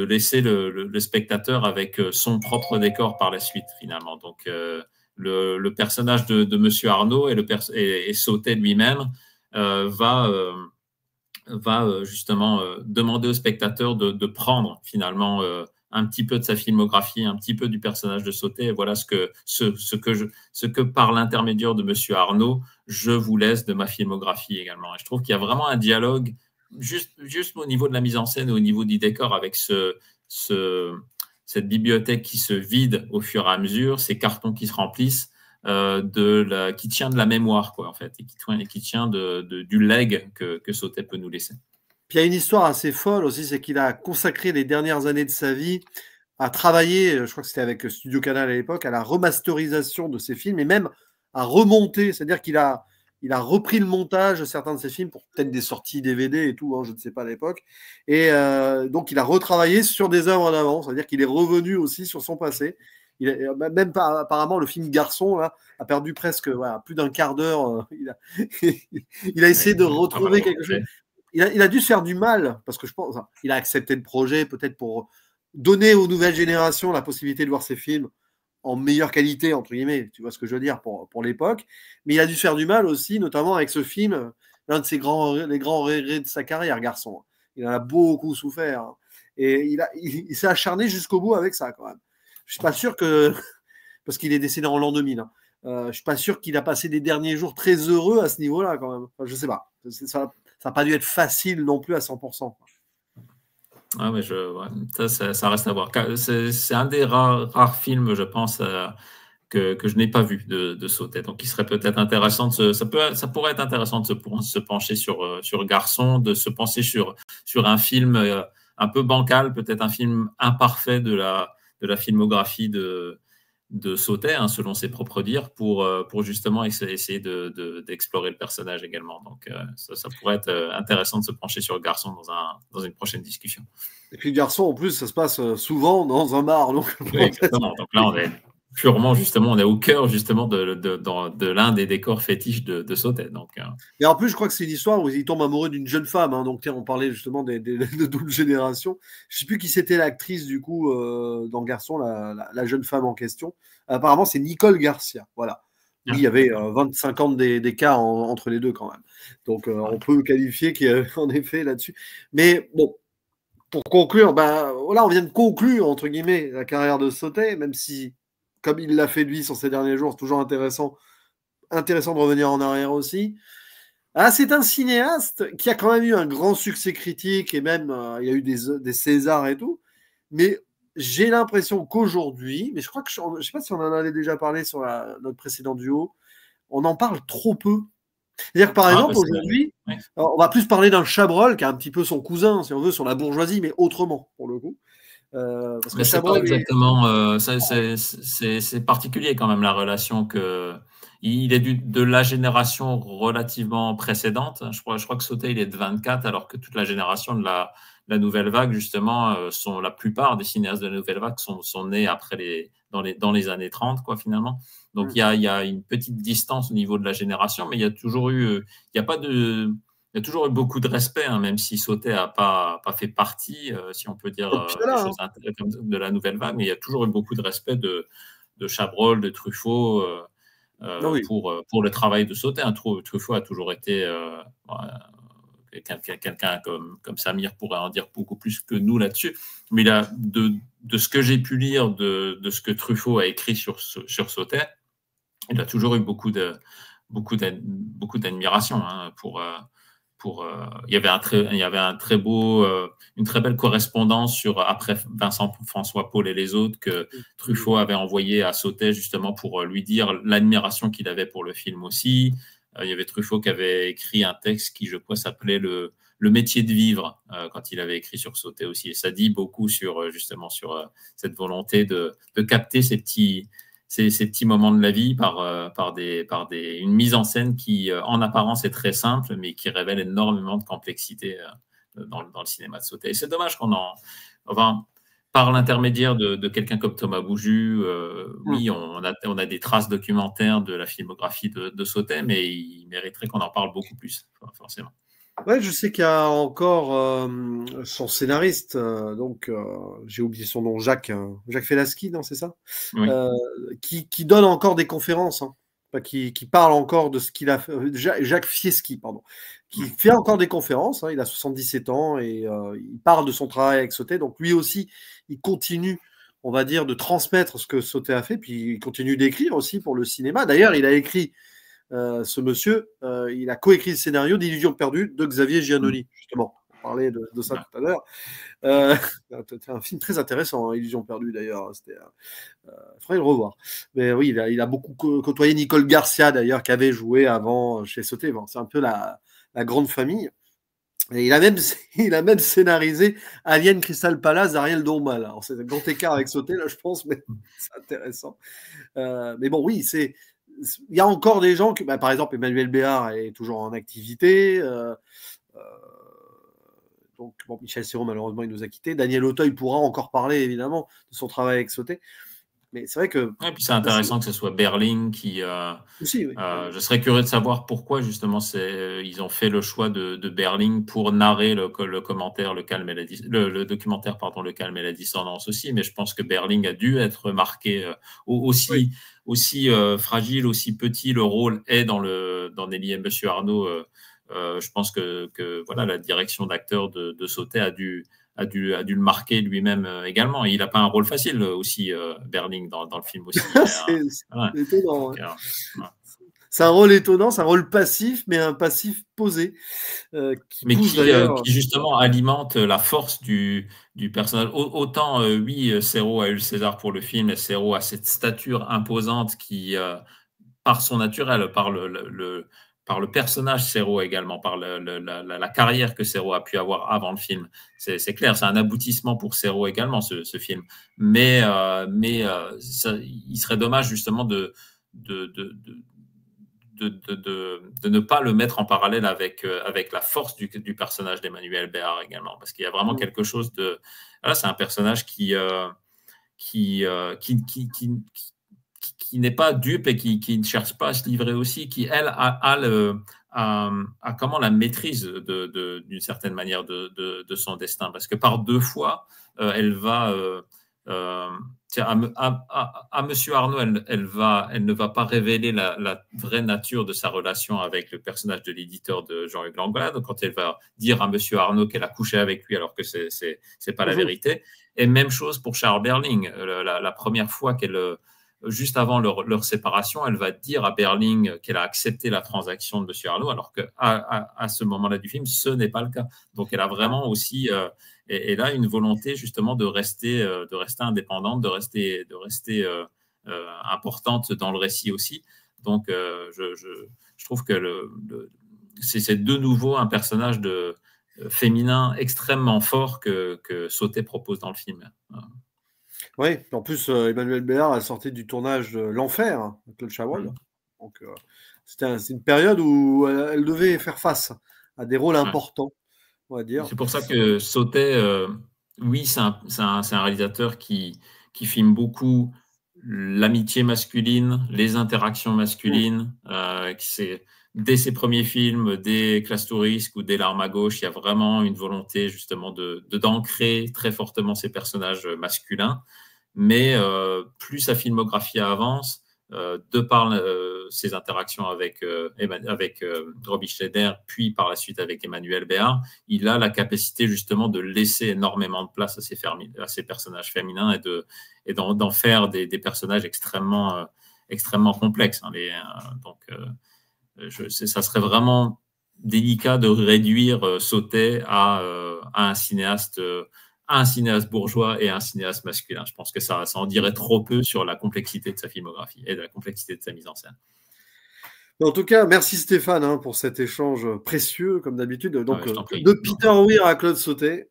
laisser le spectateur avec son propre décor par la suite, finalement. Donc, le personnage de Monsieur Arnaud et Sautet lui-même va justement demander au spectateur de prendre, finalement, un petit peu de sa filmographie, un petit peu du personnage de Sautet. Et voilà ce que par l'intermédiaire de Monsieur Arnaud, je vous laisse de ma filmographie également. Et je trouve qu'il y a vraiment un dialogue juste au niveau de la mise en scène et au niveau du décor avec cette bibliothèque qui se vide au fur et à mesure, ces cartons qui se remplissent, qui tient de la mémoire, quoi, en fait, et qui tient du legs que Sautet peut nous laisser. Puis il y a une histoire assez folle aussi, c'est qu'il a consacré les dernières années de sa vie à travailler, je crois que c'était avec Studio Canal à l'époque, à la remasterisation de ses films et même à remonter, c'est-à-dire qu'il a repris le montage de certains de ses films pour peut-être des sorties DVD et tout, hein, je ne sais pas à l'époque. Et donc, il a retravaillé sur des œuvres d'avant, c'est-à-dire qu'il est revenu aussi sur son passé. Même apparemment, le film Garçon là, a perdu presque plus d'un quart d'heure. Il a essayé de retrouver quelque chose. Il a dû se faire du mal, parce que je pense il a accepté le projet peut-être pour donner aux nouvelles générations la possibilité de voir ses films en meilleure qualité, entre guillemets, tu vois ce que je veux dire, pour l'époque. Mais il a dû se faire du mal aussi, notamment avec ce film, l'un de les grands regrets de sa carrière, Garçon. Il en a beaucoup souffert. Et il s'est acharné jusqu'au bout avec ça, quand même. Je suis pas sûr que... Parce qu'il est décédé en l'an 2000. Hein. Je suis pas sûr qu'il a passé des derniers jours très heureux à ce niveau-là, quand même. Enfin, je sais pas. Ça n'a pas dû être facile non plus à 100%. Ah mais ça reste à voir. C'est un des rares films, je pense, que je n'ai pas vu de Sautet. Donc, il serait peut-être intéressant ça pourrait être intéressant de se pencher sur Garçon, de se pencher sur un film un peu bancal, peut-être un film imparfait de la filmographie de Sautet, hein, selon ses propres dires, pour justement essayer d'explorer le personnage également. Donc, ça pourrait être intéressant de se pencher sur le garçon dans une prochaine discussion. Et puis le garçon, en plus, ça se passe souvent dans un bar. Donc, oui, exactement. Donc là, on est purement, justement, on est au cœur, justement, de l'un des décors fétiches de Sautet. Donc, et en plus, je crois que c'est une histoire où il tombe amoureux d'une jeune femme. Hein, donc, on parlait justement de double génération. Je ne sais plus qui c'était l'actrice, du coup, dans Garçon, la jeune femme en question. Apparemment, c'est Nicole Garcia. Voilà. Oui, il y avait 25 ans d'écart entre les deux, quand même. Donc, on peut qualifier qu'il y a en effet là-dessus. Mais bon, pour conclure, voilà, on vient de conclure, entre guillemets, la carrière de Sautet, même si, comme il l'a fait lui sur ces derniers jours, c'est toujours intéressant de revenir en arrière aussi. Ah, c'est un cinéaste qui a quand même eu un grand succès critique et même il y a eu des Césars et tout. Mais j'ai l'impression qu'aujourd'hui, mais je crois que je ne sais pas si on en avait déjà parlé sur notre précédent duo, on en parle trop peu. C'est-à-dire que par exemple, aujourd'hui, on va plus parler d'un Chabrol qui a un petit peu son cousin, si on veut, sur la bourgeoisie, mais autrement, pour le coup. Parce que Chabrol, exactement. C'est particulier quand même la relation que. Il est de la génération relativement précédente. Je crois que Sautet, il est de 24, alors que toute la génération de la nouvelle vague, justement, la plupart des cinéastes de la nouvelle vague sont nés dans les années 30, quoi, finalement. Donc, il y a une petite distance au niveau de la génération, mais il y a toujours eu beaucoup de respect, hein, même si Sautet n'a pas fait partie, si on peut dire, des choses de la nouvelle vague, mais il y a toujours eu beaucoup de respect de Chabrol, de Truffaut, pour le travail de Sautet. Truffaut a toujours été quelqu'un comme Samir pourrait en dire beaucoup plus que nous là-dessus. Mais là, de ce que j'ai pu lire, de ce que Truffaut a écrit sur Sautet, il a toujours eu beaucoup d'admiration, hein, il y avait une très belle correspondance après Vincent François Paul et les autres que Truffaut avait envoyé à Sautet justement pour lui dire l'admiration qu'il avait pour le film aussi. Il y avait Truffaut qui avait écrit un texte qui, je crois, s'appelait le métier de vivre quand il avait écrit sur Sautet aussi. Et ça dit beaucoup justement sur cette volonté de capter ces petits moments de la vie par une mise en scène qui, en apparence, est très simple, mais qui révèle énormément de complexité dans le cinéma de Sautet. Et c'est dommage par l'intermédiaire de quelqu'un comme Thomas Bouju, oui, on a des traces documentaires de la filmographie de Sautet, mais il mériterait qu'on en parle beaucoup plus, forcément. Ouais, je sais qu'il y a encore son scénariste, j'ai oublié son nom, Jacques Felasky, non, c'est ça, oui. qui donne encore des conférences, hein, qui parle encore de ce qu'il a fait, Jacques Fieschi, pardon, qui fait encore des conférences, hein, il a 77 ans et il parle de son travail avec Sautet, donc lui aussi, il continue, on va dire, de transmettre ce que Sautet a fait, puis il continue d'écrire aussi pour le cinéma. D'ailleurs, il a écrit ce monsieur, il a coécrit le scénario d'Illusion perdue de Xavier Giannoli, justement. On parlait de ça tout à l'heure. C'est un film très intéressant, hein, Illusion perdue d'ailleurs. Il faudrait le revoir. Mais oui, il a beaucoup côtoyé Nicole Garcia d'ailleurs, qui avait joué avant chez Sautet. Bon, c'est un peu la grande famille. Et il a même scénarisé Alien Crystal Palace d'Ariel Dombal. Alors c'est un grand écart avec Sautet là, je pense, mais c'est intéressant. Mais bon, oui, il y a encore des gens par exemple, Emmanuel Béard est toujours en activité. Donc, bon, Michel Serrault, malheureusement, il nous a quittés. Daniel Auteuil pourra encore parler, évidemment, de son travail avec Sautet. Mais c'est vrai que. Et puis c'est intéressant que ce soit Berling qui. Aussi, oui. Je serais curieux de savoir pourquoi, justement, ils ont fait le choix de Berling pour narrer le documentaire, Le Calme et la Dissonance aussi. Mais je pense que Berling a dû être marqué aussi fragile, aussi petit le rôle est dans Nelly et Monsieur Arnaud. Je pense que voilà, la direction d'acteur de Sautet a dû le marquer lui-même également. Et il n'a pas un rôle facile aussi, Berling, dans le film aussi. C'est étonnant. Donc, c'est un rôle étonnant, c'est un rôle passif, mais un passif posé. Qui justement alimente la force du personnage. Autant, oui, Serrault a eu le César pour le film, et Serrault a cette stature imposante qui, par son naturel, par par le personnage Serrault également, par la carrière que Serrault a pu avoir avant le film. C'est clair, c'est un aboutissement pour Serrault également, ce film. Mais il serait dommage justement de ne pas le mettre en parallèle avec la force du personnage d'Emmanuel Béard également. Parce qu'il y a vraiment quelque chose de... Voilà, c'est un personnage qui n'est pas dupe et qui ne cherche pas à se livrer aussi, qui, elle, a comment la maîtrise d'une certaine manière de son destin. Parce que par 2 fois, elle va... à Monsieur Arnaud, elle ne va pas révéler la vraie nature de sa relation avec le personnage de l'éditeur de Jean-Hugues Langlade, quand elle va dire à Monsieur Arnaud qu'elle a couché avec lui alors que c'est pas la vérité. Et même chose pour Charles Berling. La première fois juste avant leur séparation, elle va dire à Berling qu'elle a accepté la transaction de Monsieur Arnaud, alors qu'à ce moment-là du film, ce n'est pas le cas. Donc, elle a vraiment aussi, et là, une volonté justement de rester indépendante, de rester importante dans le récit aussi. Donc, je trouve que c'est de nouveau un personnage féminin extrêmement fort que Sautet propose dans le film. Oui, en plus, Emmanuel Béard a sorti du tournage de L'Enfer, hein, de Claude Chabrol. Donc, c'est une période où elle devait faire face à des rôles importants, on va dire. C'est pour ça que Sautet, oui, c'est un réalisateur qui filme beaucoup l'amitié masculine, les interactions masculines. Dès ses premiers films, dès Classe Touriste ou dès L'Arme à gauche, il y a vraiment une volonté justement d'ancrer très fortement ces personnages masculins. Mais plus sa filmographie avance, de par ses interactions avec Robbie Schneider, puis par la suite avec Emmanuel Béard, il a la capacité justement de laisser énormément de place à ces personnages féminins et d'en faire des personnages extrêmement complexes. Hein, ça serait vraiment délicat de réduire Sautet à un cinéaste bourgeois et un cinéaste masculin. Je pense que ça en dirait trop peu sur la complexité de sa filmographie et de la complexité de sa mise en scène. En tout cas, merci Stéphane pour cet échange précieux, comme d'habitude. Donc, de Peter Weir à Claude Sautet.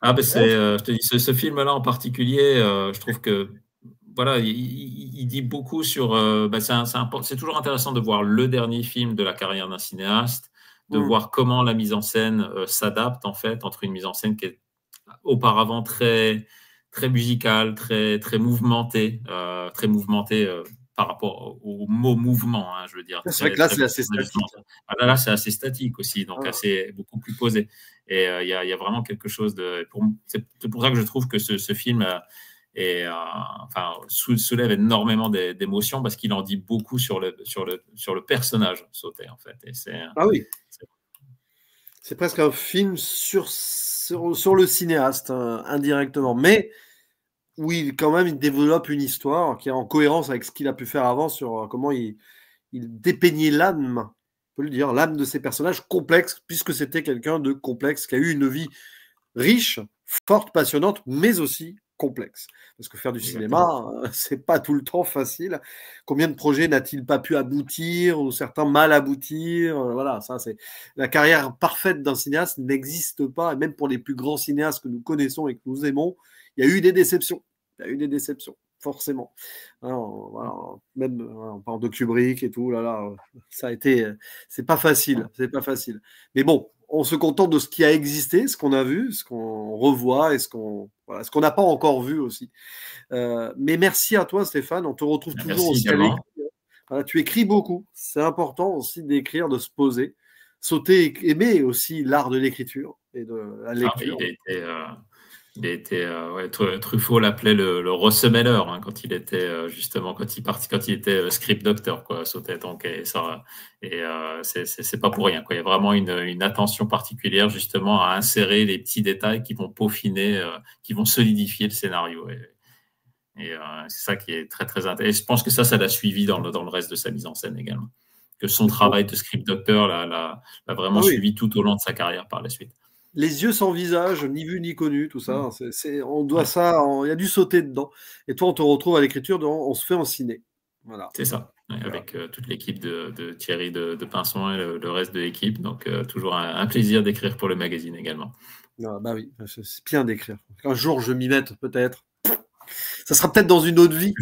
Je te dis, ce film-là en particulier, je trouve que voilà, il dit beaucoup sur... c'est toujours intéressant de voir le dernier film de la carrière d'un cinéaste, de voir comment la mise en scène s'adapte en fait entre une mise en scène qui est auparavant très, très musicale, très, très mouvementée, par rapport au mot mouvement, hein, je veux dire. C'est vrai que là, c'est assez statique. Là, c'est assez statique aussi, donc beaucoup plus posé. Et il y a vraiment quelque chose de... C'est pour ça que je trouve que ce film... soulève énormément d'émotions parce qu'il en dit beaucoup sur le personnage Sautet en fait. Oui, c'est presque un film sur le cinéaste indirectement, mais oui, quand même, il développe une histoire qui est en cohérence avec ce qu'il a pu faire avant sur comment il dépeignait l'âme, on peut le dire, l'âme de ces personnages complexes, puisque c'était quelqu'un de complexe qui a eu une vie riche, forte, passionnante, mais aussi complexe. Parce que faire du cinéma, c'est pas tout le temps facile. Combien de projets n'a-t-il pas pu aboutir, ou certains mal aboutir? Voilà, ça c'est la carrière parfaite d'un cinéaste n'existe pas. Et même pour les plus grands cinéastes que nous connaissons et que nous aimons, il y a eu des déceptions. Il y a eu des déceptions, forcément. Alors, voilà, même on parle de Kubrick et tout, ça a été, c'est pas facile, Mais bon, on se contente de ce qui a existé, ce qu'on a vu, ce qu'on revoit et ce qu'on n'a pas encore vu aussi. Mais merci à toi, Stéphane. On te retrouve toujours aussi à l'écrit. Voilà, tu écris beaucoup. C'est important aussi d'écrire, de se poser. Sauter, aimer aussi l'art de l'écriture et de la lecture. Truffaut l'appelait le ressemeleur hein, quand il était justement quand il était script doctor quoi, Sautet. Donc c'est pas pour rien quoi. Il y a vraiment une attention particulière justement à insérer les petits détails qui vont peaufiner, qui vont solidifier le scénario. Et c'est ça qui est très très intéressant. Et je pense que ça l'a suivi dans le reste de sa mise en scène également. Que son travail de script doctor l'a vraiment suivi tout au long de sa carrière par la suite. Les yeux sans visage, ni vu ni connu, tout ça. On doit ça. Il y a du Sauter dedans. Et toi, on te retrouve à l'écriture. On se fait en ciné. Voilà. C'est ça, avec toute l'équipe de Thierry de Pinson et le reste de l'équipe. Donc, toujours un plaisir d'écrire pour le magazine également. Ah, bah oui, c'est bien d'écrire. Un jour, je m'y mette, peut-être. Ça sera peut-être dans une autre vie.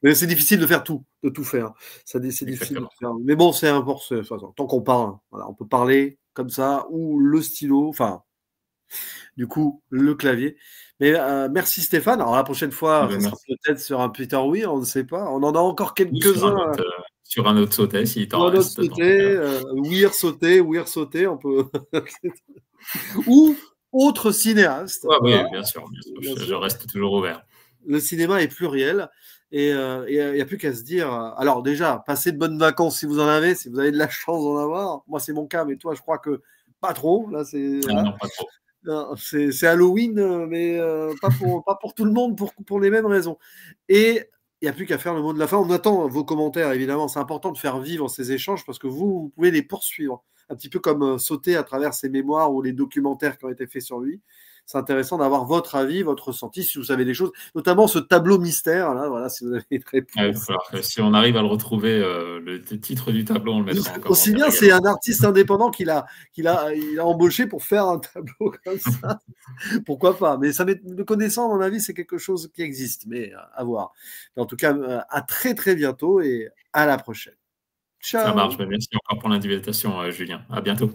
Mais c'est difficile de faire tout, de tout faire. C'est difficile de faire. Mais bon, c'est important. Tant qu'on parle, voilà, on peut parler comme ça, ou le stylo, enfin, du coup, le clavier. Mais merci Stéphane. Alors la prochaine fois, ça sera peut-être sur un Peter Weir, on ne sait pas. On en a encore quelques-uns. Sur un autre sauté, s'il t'en reste. Weir sauté, on peut. Ou autre cinéaste. Ouais, voilà. Oui, bien sûr. Je reste toujours ouvert. Le cinéma est pluriel. Et il n'y a plus qu'à se dire. Alors déjà, passez de bonnes vacances si vous en avez, si vous avez de la chance d'en avoir. Moi, c'est mon cas, mais toi, je crois que pas trop. Là, c'est. Non, pas trop. C'est Halloween, mais pas pour tout le monde, pour les mêmes raisons. Et il n'y a plus qu'à faire le mot de la fin. On attend vos commentaires, évidemment. C'est important de faire vivre ces échanges parce que vous pouvez les poursuivre. Un petit peu comme sauter à travers ses mémoires ou les documentaires qui ont été faits sur lui. C'est intéressant d'avoir votre avis, votre ressenti, si vous savez des choses, notamment ce tableau mystère, là, voilà, si vous avez une réponse. Si on arrive à le retrouver, le titre du tableau, on le mettra en commentaire. Aussi bien, c'est un artiste indépendant qu'il a embauché pour faire un tableau comme ça. Pourquoi pas? Mais ça me connaissant, à mon avis, c'est quelque chose qui existe, mais à voir. En tout cas, à très très bientôt et à la prochaine. Ciao. Ça marche. Merci encore pour l'invitation, Julien. À bientôt.